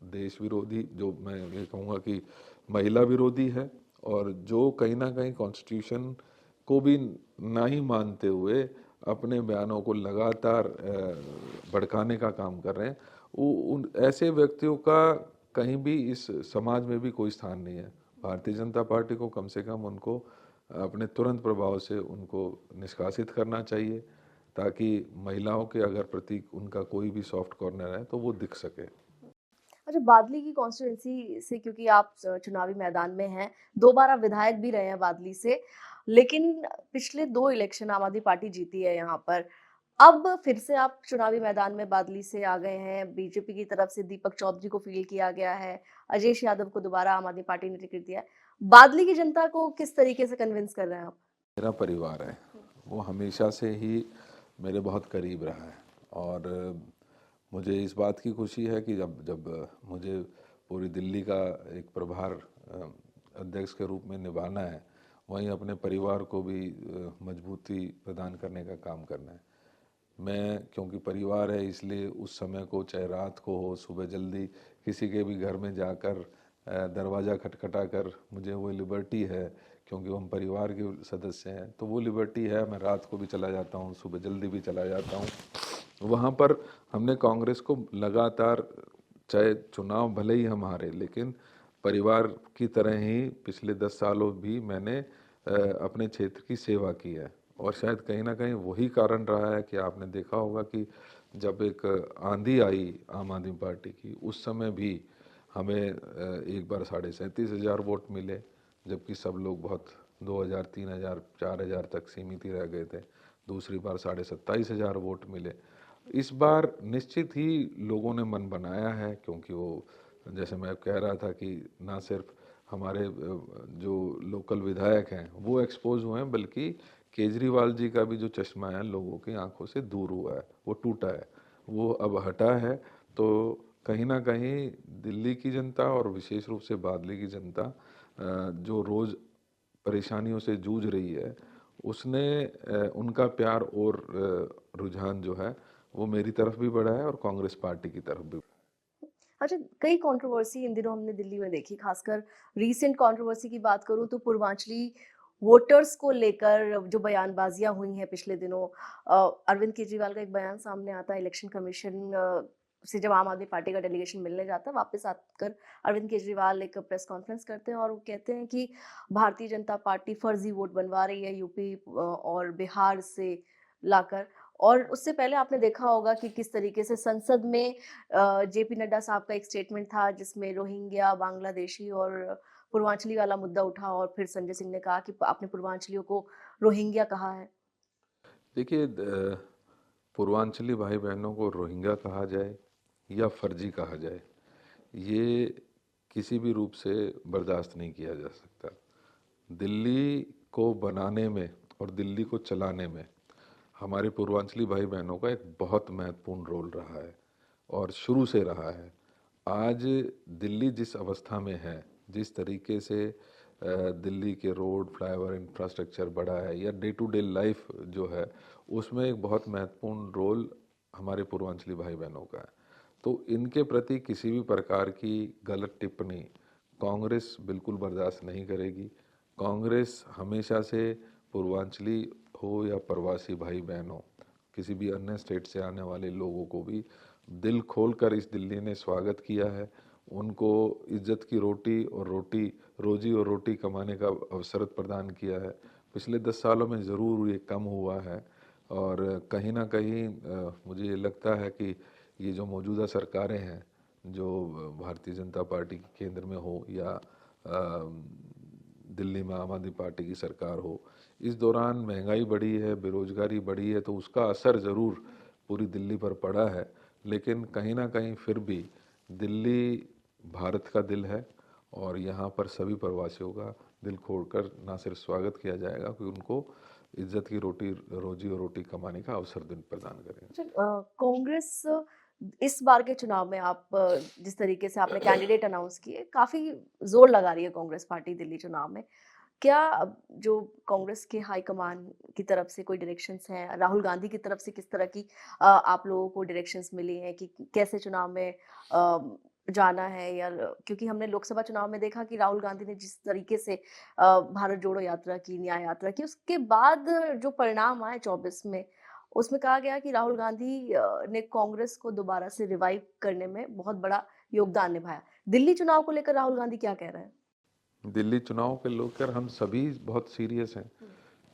देश विरोधी, जो मैं ये कहूँगा कि महिला विरोधी है, और जो कहीं ना कहीं कॉन्स्टिट्यूशन को भी ना ही मानते हुए अपने बयानों को लगातार भड़काने का काम कर रहे हैं, उन ऐसे व्यक्तियों का कहीं भी इस समाज में भी कोई स्थान नहीं है। भारतीय जनता पार्टी को कम से कम उनको अपने तुरंत प्रभाव से उनको निष्कासित करना चाहिए, ताकि महिलाओं के अगर प्रति उनका कोई भी सॉफ्ट कॉर्नर है तो वो दिख सके। अच्छा, बादली की कॉन्स्टिट्यूंसी से, क्योंकि आप चुनावी मैदान में हैं, 2 बार आप विधायक भी रहे हैं बादली से, लेकिन पिछले 2 इलेक्शन आम आदमी पार्टी जीती है यहाँ पर। अब फिर से आप चुनावी मैदान में बादली से आ गए हैं, बीजेपी की तरफ से दीपक चौधरी को फील्ड किया गया है, अजयेश यादव को दोबारा आम आदमी पार्टी ने टिकट दिया है। बादली की जनता को किस तरीके से कन्विंस कर रहे हैं आप? मेरा परिवार है, वो हमेशा से ही मेरे बहुत करीब रहा है, और मुझे इस बात की खुशी है कि जब जब मुझे पूरी दिल्ली का एक प्रभार अध्यक्ष के रूप में निभाना है, वहीं अपने परिवार को भी मजबूती प्रदान करने का काम करना है। मैं, क्योंकि परिवार है, इसलिए उस समय को, चाहे रात को हो, सुबह जल्दी किसी के भी घर में जाकर दरवाज़ा खटखटा कर, मुझे वो लिबर्टी है, क्योंकि हम परिवार के सदस्य हैं, तो वो लिबर्टी है। मैं रात को भी चला जाता हूँ, सुबह जल्दी भी चला जाता हूँ। वहाँ पर हमने कांग्रेस को लगातार, चाहे चुनाव भले ही हम हारे, लेकिन परिवार की तरह ही पिछले 10 सालों भी मैंने अपने क्षेत्र की सेवा की है। और शायद कहीं ना कहीं वही कारण रहा है कि आपने देखा होगा कि जब एक आंधी आई आम आदमी पार्टी की, उस समय भी हमें एक बार 37,500 वोट मिले, जबकि सब लोग बहुत 2,000, 3,000, 4,000 तक सीमित ही रह गए थे। दूसरी बार 27,500 वोट मिले। इस बार निश्चित ही लोगों ने मन बनाया है, क्योंकि वो, जैसे मैं कह रहा था कि ना सिर्फ हमारे जो लोकल विधायक हैं वो एक्सपोज हुए हैं, बल्कि केजरीवाल जी का भी जो चश्मा है लोगों की आंखों से दूर हुआ है, वो टूटा है, वो अब हटा है। तो कहीं ना कहीं दिल्ली की जनता, और विशेष रूप से बादली की जनता, जो रोज़ परेशानियों से जूझ रही है, उसने उनका प्यार और रुझान जो है वो मेरी तरफ भी बढ़ा है और कांग्रेस पार्टी की तरफ भी। अच्छा, कई कंट्रोवर्सी इन दिनों हमने दिल्ली में देखी, खासकर रीसेंट कंट्रोवर्सी की बात करूं तो पूर्वांचली वोटर्स को लेकर जो बयानबाजियां हुई हैं पिछले दिनों। अरविंद केजरीवाल का एक बयान सामने आता है, इलेक्शन कमीशन से जब आम आदमी पार्टी का डेलीगेशन मिलने जाता है, वापस आकर अरविंद केजरीवाल एक प्रेस कॉन्फ्रेंस करते हैं और वो कहते हैं कि भारतीय जनता पार्टी फर्जी वोट बनवा रही है यूपी और बिहार से लाकर। और उससे पहले आपने देखा होगा कि किस तरीके से संसद में जेपी नड्डा साहब का एक स्टेटमेंट था जिसमें रोहिंग्या, बांग्लादेशी और पूर्वांचली वाला मुद्दा उठा, और फिर संजय सिंह ने कहा कि आपने पूर्वांचलियों को रोहिंग्या कहा है। देखिए, पूर्वांचली भाई बहनों को रोहिंग्या कहा जाए या फर्जी कहा जाए, ये किसी भी रूप से बर्दाश्त नहीं किया जा सकता। दिल्ली को बनाने में और दिल्ली को चलाने में हमारे पूर्वांचली भाई बहनों का एक बहुत महत्वपूर्ण रोल रहा है, और शुरू से रहा है। आज दिल्ली जिस अवस्था में है, जिस तरीके से दिल्ली के रोड, फ्लाईओवर इंफ्रास्ट्रक्चर बढ़ा है, या डे टू डे लाइफ जो है, उसमें एक बहुत महत्वपूर्ण रोल हमारे पूर्वांचली भाई बहनों का है। तो इनके प्रति किसी भी प्रकार की गलत टिप्पणी कांग्रेस बिल्कुल बर्दाश्त नहीं करेगी। कांग्रेस हमेशा से पूर्वांचली हो या प्रवासी भाई बहन हो, किसी भी अन्य स्टेट से आने वाले लोगों को भी दिल खोलकर इस दिल्ली ने स्वागत किया है। उनको इज्जत की रोजी और रोटी कमाने का अवसर प्रदान किया है। पिछले 10 सालों में ज़रूर ये कम हुआ है, और कहीं ना कहीं मुझे ये लगता है कि ये जो मौजूदा सरकारें हैं, जो भारतीय जनता पार्टी के केंद्र में हो या दिल्ली में आम आदमी पार्टी की सरकार हो, इस दौरान महंगाई बढ़ी है, बेरोजगारी बढ़ी है, तो उसका असर ज़रूर पूरी दिल्ली पर पड़ा है। लेकिन कहीं ना कहीं फिर भी दिल्ली भारत का दिल है, और यहाँ पर सभी प्रवासियों का दिल खोलकर ना सिर्फ स्वागत किया जाएगा, कि उनको इज्जत की रोजी और रोटी कमाने का अवसर दिन प्रदान करेंगे। कांग्रेस इस बार के चुनाव में, आप जिस तरीके से आपने कैंडिडेट अनाउंस किए, काफी जोर लगा रही है कांग्रेस पार्टी दिल्ली चुनाव में। क्या जो कांग्रेस के हाईकमान की तरफ से कोई डायरेक्शंस हैं, राहुल गांधी की तरफ से किस तरह की आप लोगों को डायरेक्शंस मिली हैं कि कैसे चुनाव में जाना है, या क्योंकि हमने लोकसभा चुनाव में देखा कि राहुल गांधी ने जिस तरीके से भारत जोड़ो यात्रा की, न्याय यात्रा की, उसके बाद जो परिणाम आए 24 में, उसमें कहा गया कि राहुल गांधी ने कांग्रेस को दोबारा से रिवाइव करने में बहुत बड़ा योगदान निभाया। दिल्ली चुनाव को लेकर राहुल गांधी क्या कह रहे हैं? दिल्ली चुनाव के लेकर हम सभी बहुत सीरियस हैं,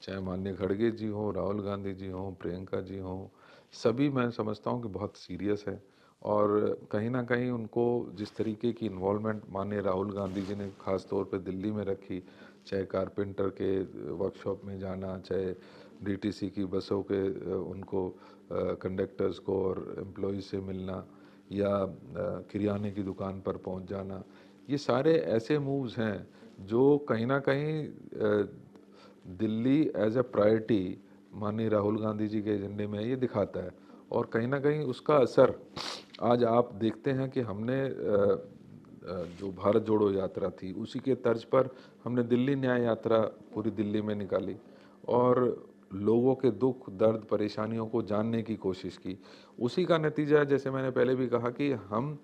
चाहे माननीय खड़गे जी हों, राहुल गांधी जी हों, प्रियंका जी हों, सभी मैं समझता हूं कि बहुत सीरियस है। और कहीं ना कहीं उनको जिस तरीके की इन्वॉल्वमेंट माननीय राहुल गांधी जी ने खास तौर पे दिल्ली में रखी, चाहे कारपेंटर के वर्कशॉप में जाना, चाहे डीटीसी की बसों के उनको कंडक्टर्स को और एम्प्लॉयज़ से मिलना, या किराने की दुकान पर पहुंच जाना, ये सारे ऐसे मूव्स हैं जो कहीं ना कहीं दिल्ली एज ए प्रायोरिटी माननीय राहुल गांधी जी के एजेंडे में ये दिखाता है। और कहीं ना कहीं उसका असर आज आप देखते हैं कि हमने जो भारत जोड़ो यात्रा थी उसी के तर्ज पर हमने दिल्ली न्याय यात्रा पूरी दिल्ली में निकाली और लोगों के दुख दर्द परेशानियों को जानने की कोशिश की। उसी का नतीजा है, जैसे मैंने पहले भी कहा, कि हम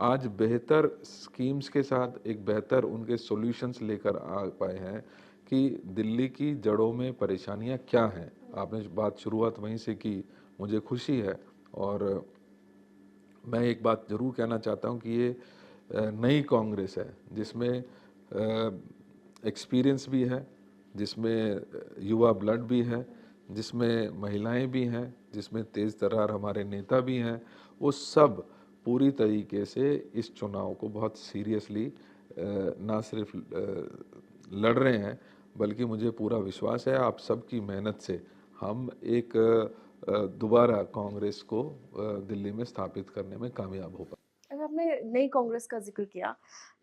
आज बेहतर स्कीम्स के साथ एक बेहतर उनके सॉल्यूशंस लेकर आ पाए हैं कि दिल्ली की जड़ों में परेशानियां क्या हैं। आपने बात शुरुआत वहीं से की, मुझे खुशी है। और मैं एक बात ज़रूर कहना चाहता हूं कि ये नई कांग्रेस है जिसमें एक्सपीरियंस भी है, जिसमें युवा ब्लड भी है, जिसमें महिलाएं भी हैं, जिसमें तेज़ तर्रार हमारे नेता भी हैं। वो सब पूरी तरीके से इस चुनाव को बहुत सीरियसली ना सिर्फ लड़ रहे हैं, बल्कि मुझे पूरा विश्वास है आप सबकी मेहनत से हम एक दोबारा कांग्रेस को दिल्ली में स्थापित करने में कामयाब हो पाए। अगर आपने नई कांग्रेस का जिक्र किया,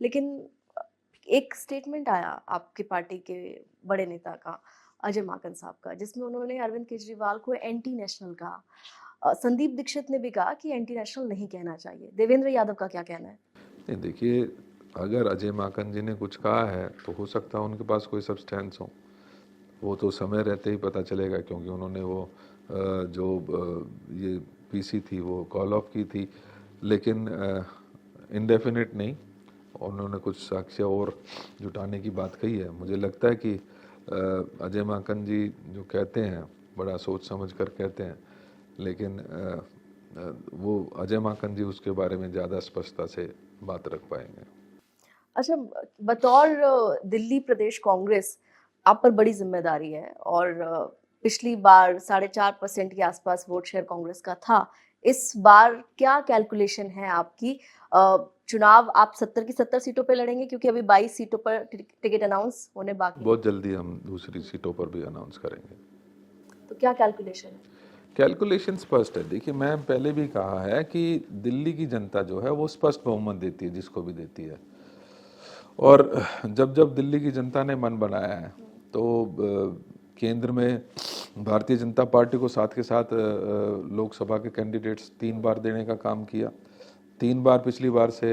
लेकिन एक स्टेटमेंट आया आपकी पार्टी के बड़े नेता का, अजय माकन साहब का, जिसमें उन्होंने अरविंद केजरीवाल को एंटी नेशनल कहा। संदीप दीक्षित ने भी कहा कि एंटी नेशनल नहीं कहना चाहिए। देवेंद्र यादव का क्या कहना है? नहीं, देखिए, अगर अजय माकन जी ने कुछ कहा है तो हो सकता है उनके पास कोई सब्सटेंस हो, वो तो समय रहते ही पता चलेगा, क्योंकि उन्होंने वो जो ये पीसी थी वो कॉल ऑफ की थी, लेकिन इनडेफिनेट नहीं। उन्होंने कुछ साक्ष्य और जुटाने की बात कही है। मुझे लगता है कि अजय माकन जी जो कहते हैं बड़ा सोच समझ कर कहते हैं, लेकिन वो अजय माकन जी उसके बारे में ज़्यादा स्पष्टता से बात रख पाएंगे। अच्छा, बतौर दिल्ली प्रदेश कांग्रेस, आप पर बड़ी जिम्मेदारी है और पिछली बार 4.5% के आसपास वोट शेयर कांग्रेस का था। इस बार क्या कैलकुलेशन है आपकी? चुनाव आप 70 की 70 सीटों पे लड़ेंगे, क्योंकि अभी 22 सीटों पर टिकट अनाउंस होने बाकी है। बहुत जल्दी हम दूसरी सीटों पर भी अनाउंस करेंगे। तो क्या कैलकुलेशन है? कैलकुलेशन स्पष्ट है। देखिए, मैं पहले भी कहा है कि दिल्ली की जनता जो है वो स्पष्ट बहुमत देती है जिसको भी देती है, और जब जब दिल्ली की जनता ने मन बनाया है तो केंद्र में भारतीय जनता पार्टी को साथ के साथ लोकसभा के कैंडिडेट्स 3 बार देने का काम किया। 3 बार पिछली बार से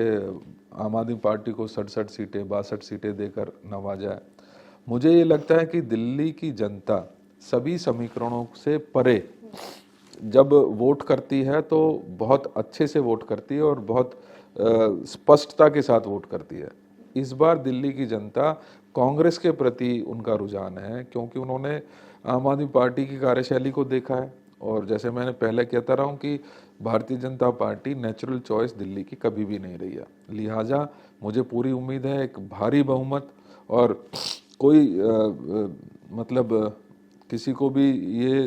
आम आदमी पार्टी को 67 सीटें 62 सीटें देकर नवाजा है। मुझे ये लगता है कि दिल्ली की जनता सभी समीकरणों से परे जब वोट करती है तो बहुत अच्छे से वोट करती है और बहुत स्पष्टता के साथ वोट करती है। इस बार दिल्ली की जनता कांग्रेस के प्रति उनका रुझान है, क्योंकि उन्होंने आम आदमी पार्टी की कार्यशैली को देखा है। और जैसे मैंने पहले कहता रहा हूँ कि Bharatiya Janata party natural choice Delhi की कभी भी नहीं रही है। लिहाजा मुझे पूरी उम्मीद है एक भारी बहुमत, और कोई मतलब किसी को भी ये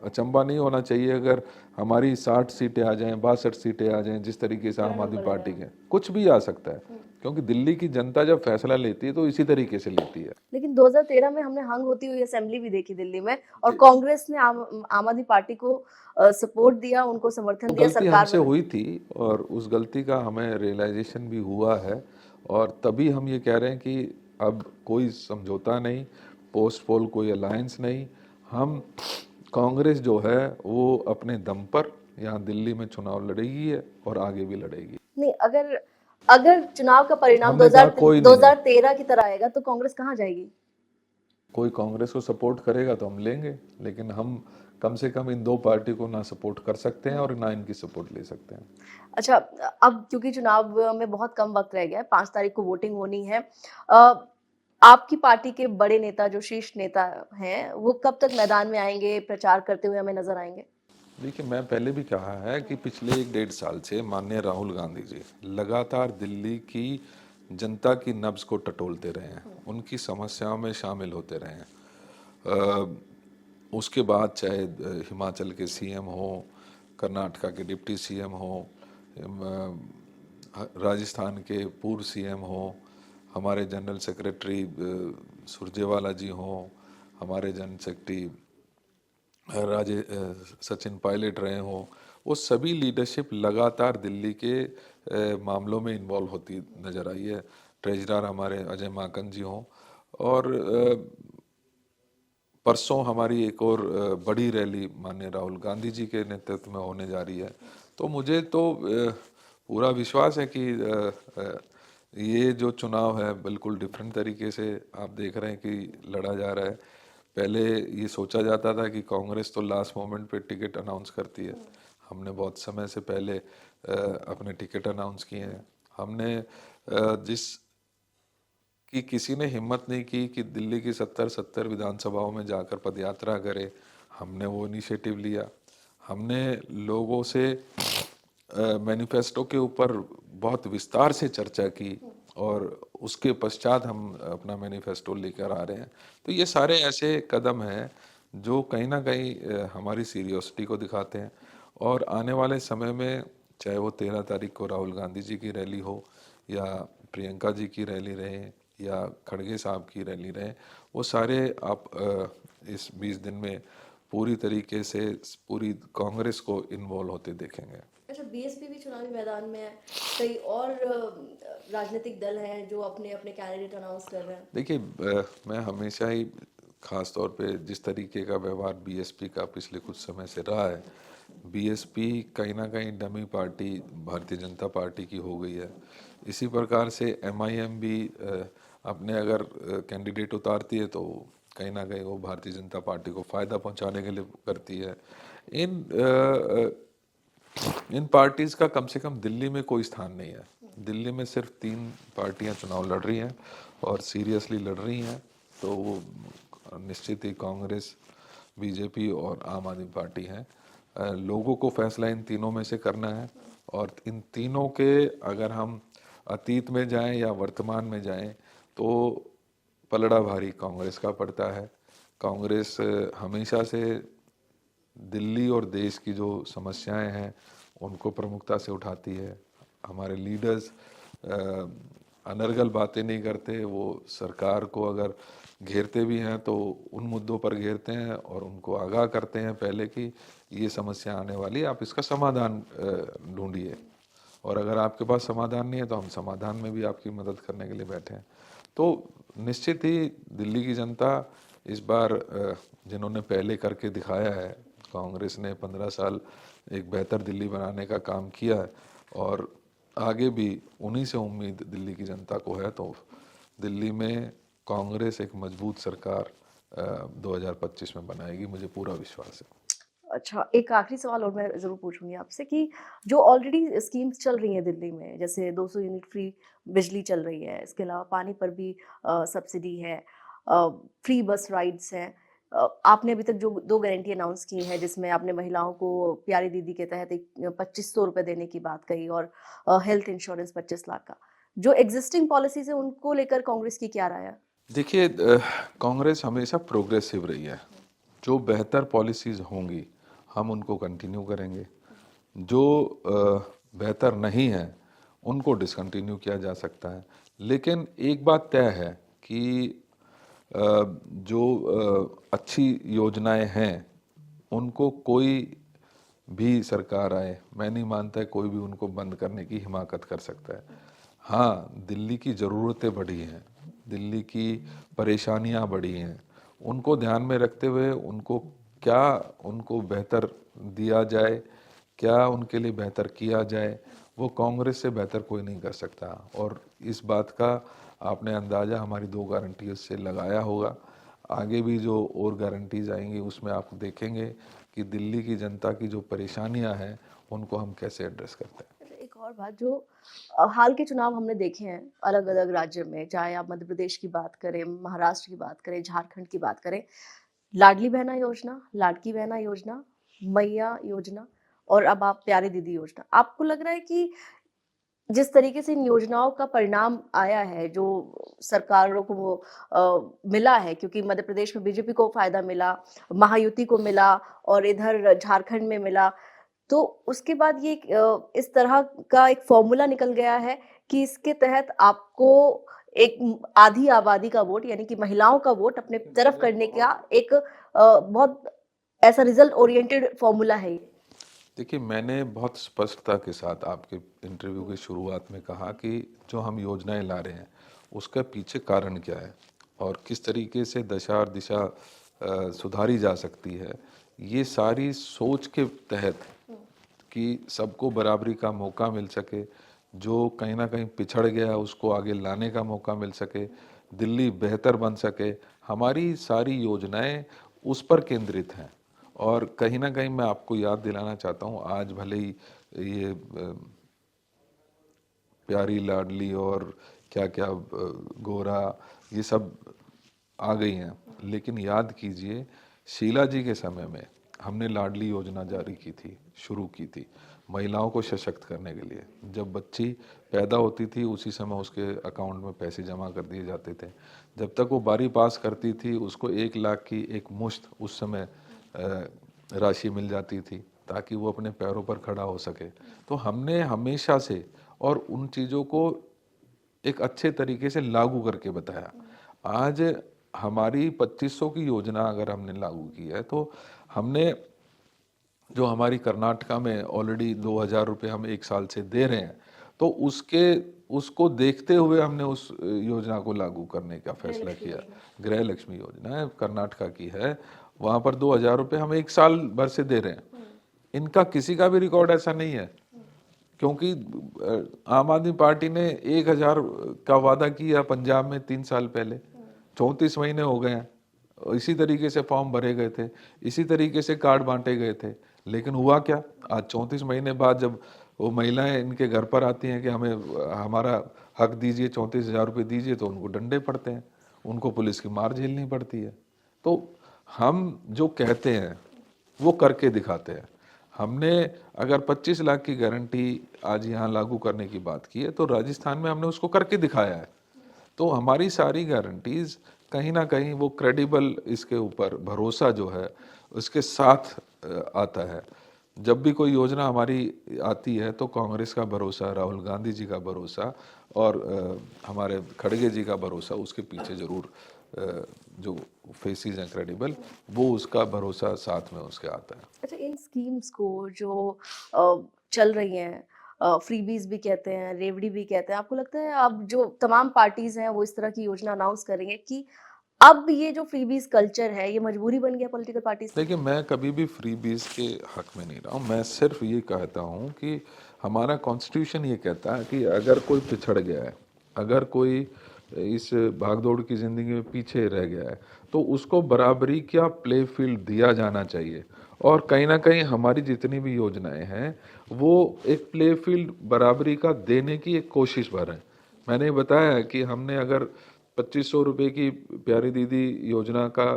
अचंभा नहीं होना चाहिए अगर हमारी 60 सीटें आ जाएं, 62 सीटें आ जाएं, जिस तरीके से आम आदमी पार्टी के कुछ भी आ सकता है, क्योंकि दिल्ली की जनता जब फैसला लेती है तो इसी तरीके से लेती है। लेकिन 2013 में हमने हंग होती हुई असेंबली भी देखी दिल्ली में, और कांग्रेस ने आम आदमी पार्टी को सपोर्ट दिया, उनको समर्थन दिया, गलती सरकार हमसे बनी। हुई थी और उस गलती का हमें रियलाइजेशन भी हुआ है, और तभी हम ये कह रहे हैं कि अब कोई समझौता नहीं, पोस्ट पोल कोई अलायंस नहीं। हम कांग्रेस जो है वो अपने दम पर यहाँ दिल्ली में चुनाव लड़ेगी है और आगे भी लड़ेगी। नहीं, अगर अगर चुनाव का परिणाम हमने कहा कोई नहीं 2013 की तरह आएगा तो कांग्रेस कहाँ जाएगी? कोई कांग्रेस को सपोर्ट करेगा तो हम लेंगे, लेकिन हम कम से कम इन दो पार्टी को ना सपोर्ट कर सकते हैं और ना इनकी सपोर्ट ले सकते हैं। अच्छा, अब क्योंकि चुनाव में बहुत कम वक्त रह गया है, 5 तारीख को वोटिंग होनी है। अ, आपकी पार्टी के बड़े नेता, जो शीर्ष नेता हैं, वो कब तक मैदान में आएंगे, प्रचार करते हुए हमें नजर आएंगे? देखिए, मैं पहले भी कहा है कि पिछले 1 डेढ़ साल से माननीय राहुल गांधी जी लगातार दिल्ली की जनता की नब्ज को टटोलते रहे हैं, उनकी समस्याओं में शामिल होते रहे हैं। उसके बाद चाहे हिमाचल के सीएम हो, कर्नाटका के डिप्टी सीएम हो, राजस्थान के पूर्व सीएम हो, हमारे जनरल सेक्रेटरी सुरजेवाला जी हो, हमारे जनरल सेक्रेटरी सचिन पायलट रहे हों, वो सभी लीडरशिप लगातार दिल्ली के मामलों में इन्वॉल्व होती नज़र आई है। ट्रेजरर हमारे अजय माकन जी हों, और परसों हमारी एक और बड़ी रैली माननीय राहुल गांधी जी के नेतृत्व में होने जा रही है। तो मुझे तो पूरा विश्वास है कि ये जो चुनाव है बिल्कुल डिफरेंट तरीके से आप देख रहे हैं कि लड़ा जा रहा है। पहले ये सोचा जाता था कि कांग्रेस तो लास्ट मोमेंट पे टिकट अनाउंस करती है। हमने बहुत समय से पहले अपने टिकट अनाउंस किए हैं। हमने जिस कि किसी ने हिम्मत नहीं की कि दिल्ली की 70 विधानसभाओं में जाकर पदयात्रा करे, हमने वो इनिशिएटिव लिया। हमने लोगों से मैनिफेस्टो के ऊपर बहुत विस्तार से चर्चा की और उसके पश्चात हम अपना मैनिफेस्टो लेकर आ रहे हैं। तो ये सारे ऐसे कदम हैं जो कहीं ना कहीं हमारी सीरियसटी को दिखाते हैं, और आने वाले समय में चाहे वो 13 तारीख को राहुल गांधी जी की रैली हो, या प्रियंका जी की रैली रहे, या खड़गे साहब की रैली रहे, वो सारे आप इस 20 दिन में पूरी तरीके से पूरी कांग्रेस को इन्वॉल्व होते देखेंगे। अच्छा, बीएसपी भी चुनावी मैदान में है, कई और राजनीतिक दल हैं जो अपने अपने कैंडिडेट अनाउंस कर रहे हैं। देखिए, मैं हमेशा ही खास तौर पे जिस तरीके का व्यवहार बीएसपी का पिछले कुछ समय से रहा है, बीएसपी कहीं ना कहीं dummy party Bharatiya Janata party की हो गई है। इसी प्रकार से एमआईएम भी अपने अगर कैंडिडेट उतारती है तो कहीं ना कहीं वो भारतीय जनता पार्टी को फ़ायदा पहुंचाने के लिए करती है। इन इन पार्टीज़ का कम से कम दिल्ली में कोई स्थान नहीं है। दिल्ली में सिर्फ 3 पार्टियां चुनाव लड़ रही हैं और सीरियसली लड़ रही हैं, तो वो निश्चित ही कांग्रेस, बीजेपी और आम आदमी पार्टी हैं। लोगों को फैसला इन तीनों में से करना है, और इन तीनों के अगर हम अतीत में जाएं या वर्तमान में जाएं तो पलड़ा भारी कांग्रेस का पड़ता है। कांग्रेस हमेशा से दिल्ली और देश की जो समस्याएं हैं उनको प्रमुखता से उठाती है। हमारे लीडर्स अनर्गल बातें नहीं करते, वो सरकार को अगर घेरते भी हैं तो उन मुद्दों पर घेरते हैं और उनको आगाह करते हैं पहले कि ये समस्या आने वाली है, आप इसका समाधान ढूंढिए, और अगर आपके पास समाधान नहीं है तो हम समाधान में भी आपकी मदद करने के लिए बैठे हैं। तो निश्चित ही दिल्ली की जनता इस बार जिन्होंने पहले करके दिखाया है, कांग्रेस ने 15 साल एक बेहतर दिल्ली बनाने का काम किया है, और आगे भी उन्हीं से उम्मीद दिल्ली की जनता को है। तो दिल्ली में कांग्रेस एक मजबूत सरकार 2025 में बनाएगी, मुझे पूरा विश्वास है। अच्छा, एक आखिरी सवाल और मैं ज़रूर पूछूंगी आपसे कि जो ऑलरेडी स्कीम्स चल रही हैं दिल्ली में, जैसे 200 यूनिट फ्री बिजली चल रही है, इसके अलावा पानी पर भी सब्सिडी है, फ्री बस राइड्स हैं। आपने अभी तक जो 2 गारंटी अनाउंस की हैं, जिसमें आपने महिलाओं को प्यारी दीदी के तहत एक 2500 रुपए देने की बात कही, और हेल्थ इंश्योरेंस 25 लाख का। जो एग्जिस्टिंग पॉलिसीज है उनको लेकर कांग्रेस की क्या राय है? देखिए, कांग्रेस हमेशा प्रोग्रेसिव रही है। जो बेहतर पॉलिसीज़ होंगी हम उनको कंटिन्यू करेंगे, जो बेहतर नहीं है उनको डिसकंटिन्यू किया जा सकता है। लेकिन एक बात तय है कि जो अच्छी योजनाएं हैं उनको कोई भी सरकार आए, मैं नहीं मानता कोई भी उनको बंद करने की हिमाकत कर सकता है। हाँ, दिल्ली की ज़रूरतें बढ़ी हैं, दिल्ली की परेशानियां बढ़ी हैं, उनको ध्यान में रखते हुए उनको बेहतर दिया जाए, क्या उनके लिए बेहतर किया जाए, वो कांग्रेस से बेहतर कोई नहीं कर सकता। और इस बात का आपने अंदाज़ा हमारी 2 गारंटियों से लगाया होगा। आगे भी जो और गारंटीज आएंगी उसमें आप देखेंगे कि दिल्ली की जनता की जो परेशानियां हैं उनको हम कैसे एड्रेस करते हैं। अच्छा, एक और बात जो हाल के चुनाव हमने देखे हैं अलग-अलग राज्य में, चाहे आप मध्य प्रदेश की बात करें, महाराष्ट्र की बात करें, झारखंड की बात करें, लाडली बहना योजना, लाड़की बहना योजना, मैया योजना और अब आप प्यारी दीदी योजना। आपको लग रहा है कि जिस तरीके से इन योजनाओं का परिणाम आया है, जो सरकारों को वो मिला है, क्योंकि मध्य प्रदेश में बीजेपी को फ़ायदा मिला, महायुति को मिला और इधर झारखंड में मिला, तो उसके बाद ये इस तरह का एक फ़ॉर्मूला निकल गया है कि इसके तहत आपको एक आधी आबादी का वोट यानी कि महिलाओं का वोट अपने तरफ करने का एक बहुत ऐसा रिज़ल्ट ओरिएंटेड फ़ॉर्मूला है ये। देखिए, मैंने बहुत स्पष्टता के साथ आपके इंटरव्यू की शुरुआत में कहा कि जो हम योजनाएं ला रहे हैं उसका पीछे कारण क्या है और किस तरीके से दशा और दिशा सुधारी जा सकती है। ये सारी सोच के तहत कि सबको बराबरी का मौका मिल सके, जो कहीं ना कहीं पिछड़ गया उसको आगे लाने का मौका मिल सके, दिल्ली बेहतर बन सके, हमारी सारी योजनाएं उस पर केंद्रित हैं। और कहीं ना कहीं मैं आपको याद दिलाना चाहता हूँ, आज भले ही ये प्यारी लाडली और क्या क्या गोरा ये सब आ गई हैं, लेकिन याद कीजिए शीला जी के समय में हमने लाडली योजना जारी की थी, शुरू की थी महिलाओं को सशक्त करने के लिए। जब बच्ची पैदा होती थी उसी समय उसके अकाउंट में पैसे जमा कर दिए जाते थे। जब तक वो 12वीं पास करती थी उसको 1 लाख की एक मुश्त उस समय राशि मिल जाती थी ताकि वो अपने पैरों पर खड़ा हो सके। तो हमने हमेशा से और उन चीज़ों को एक अच्छे तरीके से लागू करके बताया। आज हमारी 2500 की योजना अगर हमने लागू की है तो हमने जो हमारी कर्नाटका में ऑलरेडी 2000 रुपये हम 1 साल से दे रहे हैं, तो उसको देखते हुए हमने उस योजना को लागू करने का फैसला किया। गृह लक्ष्मी योजना है, कर्नाटका की है, वहाँ पर 2000 रुपये हम 1 साल भर से दे रहे हैं। इनका किसी का भी रिकॉर्ड ऐसा नहीं है, क्योंकि आम आदमी पार्टी ने 1000 का वादा किया पंजाब में 3 साल पहले, 34 महीने हो गए हैं, इसी तरीके से फॉर्म भरे गए थे, इसी तरीके से कार्ड बांटे गए थे, लेकिन हुआ क्या? आज 34 महीने बाद जब वो महिलाएं इनके घर पर आती हैं कि हमें हमारा हक दीजिए, 34,000 रुपये दीजिए, तो उनको डंडे पड़ते हैं, उनको पुलिस की मार झेलनी पड़ती है। तो हम जो कहते हैं वो करके दिखाते हैं। हमने अगर 25 लाख की गारंटी आज यहाँ लागू करने की बात की है तो राजस्थान में हमने उसको करके दिखाया है। तो हमारी सारी गारंटीज कहीं ना कहीं वो क्रेडिबल, इसके ऊपर भरोसा जो है उसके साथ आता है। जब भी कोई योजना हमारी आती है तो कांग्रेस का भरोसा, राहुल गांधी जी का भरोसा और हमारे खड़गे जी का भरोसा उसके पीछे जरूर जो फेसेस हैं क्रेडिबल, वो उसका भरोसा साथ में उसके आता है। अच्छा, इन स्कीम्स को जो चल रही हैं, फ्रीबीज भी कहते हैं, रेवड़ी भी कहते हैं, आपको लगता है अब जो तमाम पार्टीज हैं वो इस तरह की योजना अनाउंस करेंगे कि अब ये जो फ्रीबीज कल्चर है ये मजबूरी बन गया पॉलिटिकल पार्टीज की? देखिए, मैं कभी भी फ्री बीज के हक में नहीं रहा हूँ। मैं सिर्फ ये कहता हूँ कि हमारा कॉन्स्टिट्यूशन ये कहता है कि अगर कोई पिछड़ गया है, अगर कोई इस भागदौड़ की ज़िंदगी में पीछे रह गया है, तो उसको बराबरी का प्ले फील्ड दिया जाना चाहिए। और कहीं ना कहीं हमारी जितनी भी योजनाएं हैं वो एक प्ले फील्ड बराबरी का देने की एक कोशिश भर है। मैंने बताया है कि हमने अगर 2500 रुपये की प्यारी दीदी योजना का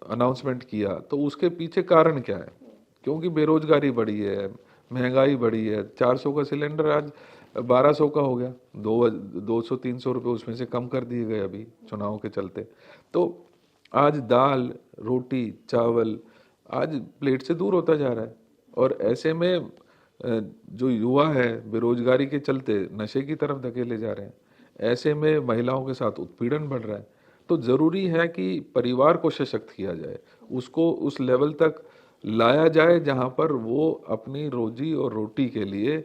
अनाउंसमेंट किया तो उसके पीछे कारण क्या है? क्योंकि बेरोजगारी बढ़ी है, महंगाई बढ़ी है, 400 का सिलेंडर आज 1200 का हो गया, 200-300 रुपये उसमें से कम कर दिए गए अभी चुनाव के चलते। तो आज दाल, रोटी, चावल आज प्लेट से दूर होता जा रहा है। और ऐसे में जो युवा है बेरोजगारी के चलते नशे की तरफ धकेले जा रहे हैं। ऐसे में महिलाओं के साथ उत्पीड़न बढ़ रहा है। तो ज़रूरी है कि परिवार को सशक्त किया जाए, उसको उस लेवल तक लाया जाए जहाँ पर वो अपनी रोजी और रोटी के लिए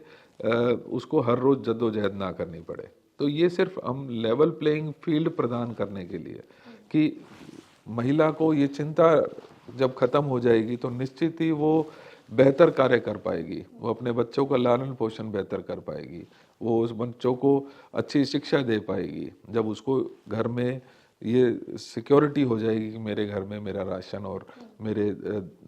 उसको हर रोज़ जद्दोजहद ना करनी पड़े। तो ये सिर्फ हम लेवल प्लेइंग फील्ड प्रदान करने के लिए कि महिला को ये चिंता जब खत्म हो जाएगी तो निश्चित ही वो बेहतर कार्य कर पाएगी, वो अपने बच्चों का लालन पोषण बेहतर कर पाएगी, वो उस बच्चों को अच्छी शिक्षा दे पाएगी। जब उसको घर में ये सिक्योरिटी हो जाएगी कि मेरे घर में मेरा राशन और मेरे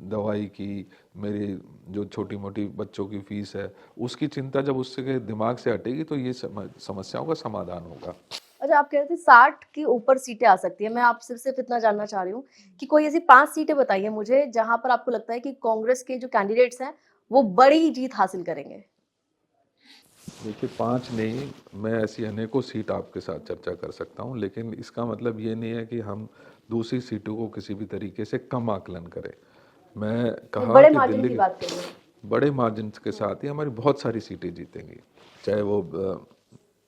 दवाई की, मेरी जो छोटी मोटी बच्चों की फीस है, उसकी चिंता जब उसके दिमाग से हटेगी तो ये समस्याओं का समाधान होगा। अच्छा, आप कह रहे थे 60 के ऊपर सीटें आ सकती हैं। मैं आपसे सिर्फ इतना जानना चाह रही हूँ कि कोई ऐसी 5 सीटें बताइए मुझे जहाँ पर आपको लगता है कि कांग्रेस के जो कैंडिडेट्स हैं वो बड़ी जीत हासिल करेंगे। देखिए 5 नहीं, मैं ऐसी अनेकों सीट आपके साथ चर्चा कर सकता हूँ, लेकिन इसका मतलब ये नहीं है कि हम दूसरी सीटों को किसी भी तरीके से कम आकलन करें। मैं ये कहा बड़े कि मार्जिन दिल्ली की के बात करिए। बड़े मार्जिन के साथ ही हमारी बहुत सारी सीटें जीतेंगी, चाहे वो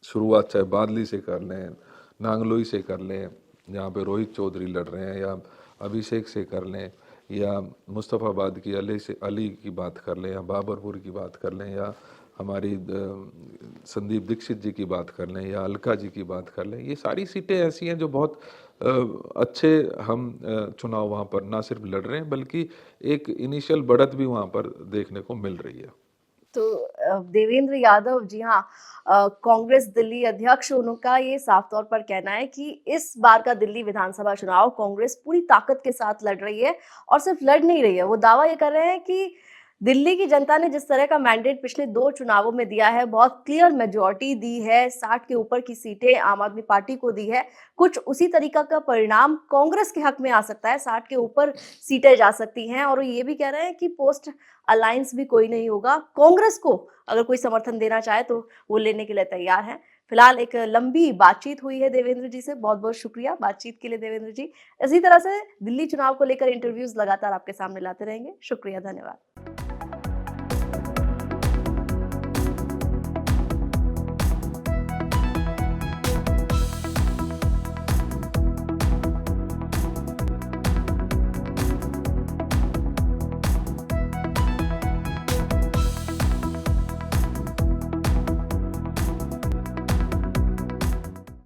शुरुआत चाहे बादली से कर लें, नांगलोई से कर लें जहाँ पे रोहित चौधरी लड़ रहे हैं, या अभिषेक से कर लें, या मुस्तफ़ाबाद की अली की बात कर लें, या बाबरपुर की बात कर लें, या हमारी संदीप दीक्षित जी की बात कर लें, या अलका जी की बात कर लें। ये सारी सीटें ऐसी हैं जो बहुत अच्छे हम चुनाव वहाँ पर ना सिर्फ लड़ रहे हैं बल्कि एक इनिशियल बढ़त भी वहाँ पर देखने को मिल रही है। तो देवेंद्र यादव, जी हाँ, कांग्रेस दिल्ली अध्यक्ष, उनका ये साफ तौर पर कहना है कि इस बार का दिल्ली विधानसभा चुनाव कांग्रेस पूरी ताकत के साथ लड़ रही है और सिर्फ लड़ नहीं रही है, वो दावा ये कर रहे हैं कि दिल्ली की जनता ने जिस तरह का मैंडेट पिछले 2 चुनावों में दिया है, बहुत क्लियर मेजॉरिटी दी है, 60 के ऊपर की सीटें आम आदमी पार्टी को दी है, कुछ उसी तरीका का परिणाम कांग्रेस के हक में आ सकता है, 60 के ऊपर सीटें जा सकती हैं। और ये भी कह रहे हैं कि पोस्ट अलायंस भी कोई नहीं होगा, कांग्रेस को अगर कोई समर्थन देना चाहे तो वो लेने के लिए तैयार है। फिलहाल एक लंबी बातचीत हुई है देवेंद्र जी से, बहुत बहुत शुक्रिया बातचीत के लिए देवेंद्र जी। इसी तरह से दिल्ली चुनाव को लेकर इंटरव्यूज लगातार आपके सामने लाते रहेंगे। शुक्रिया, धन्यवाद।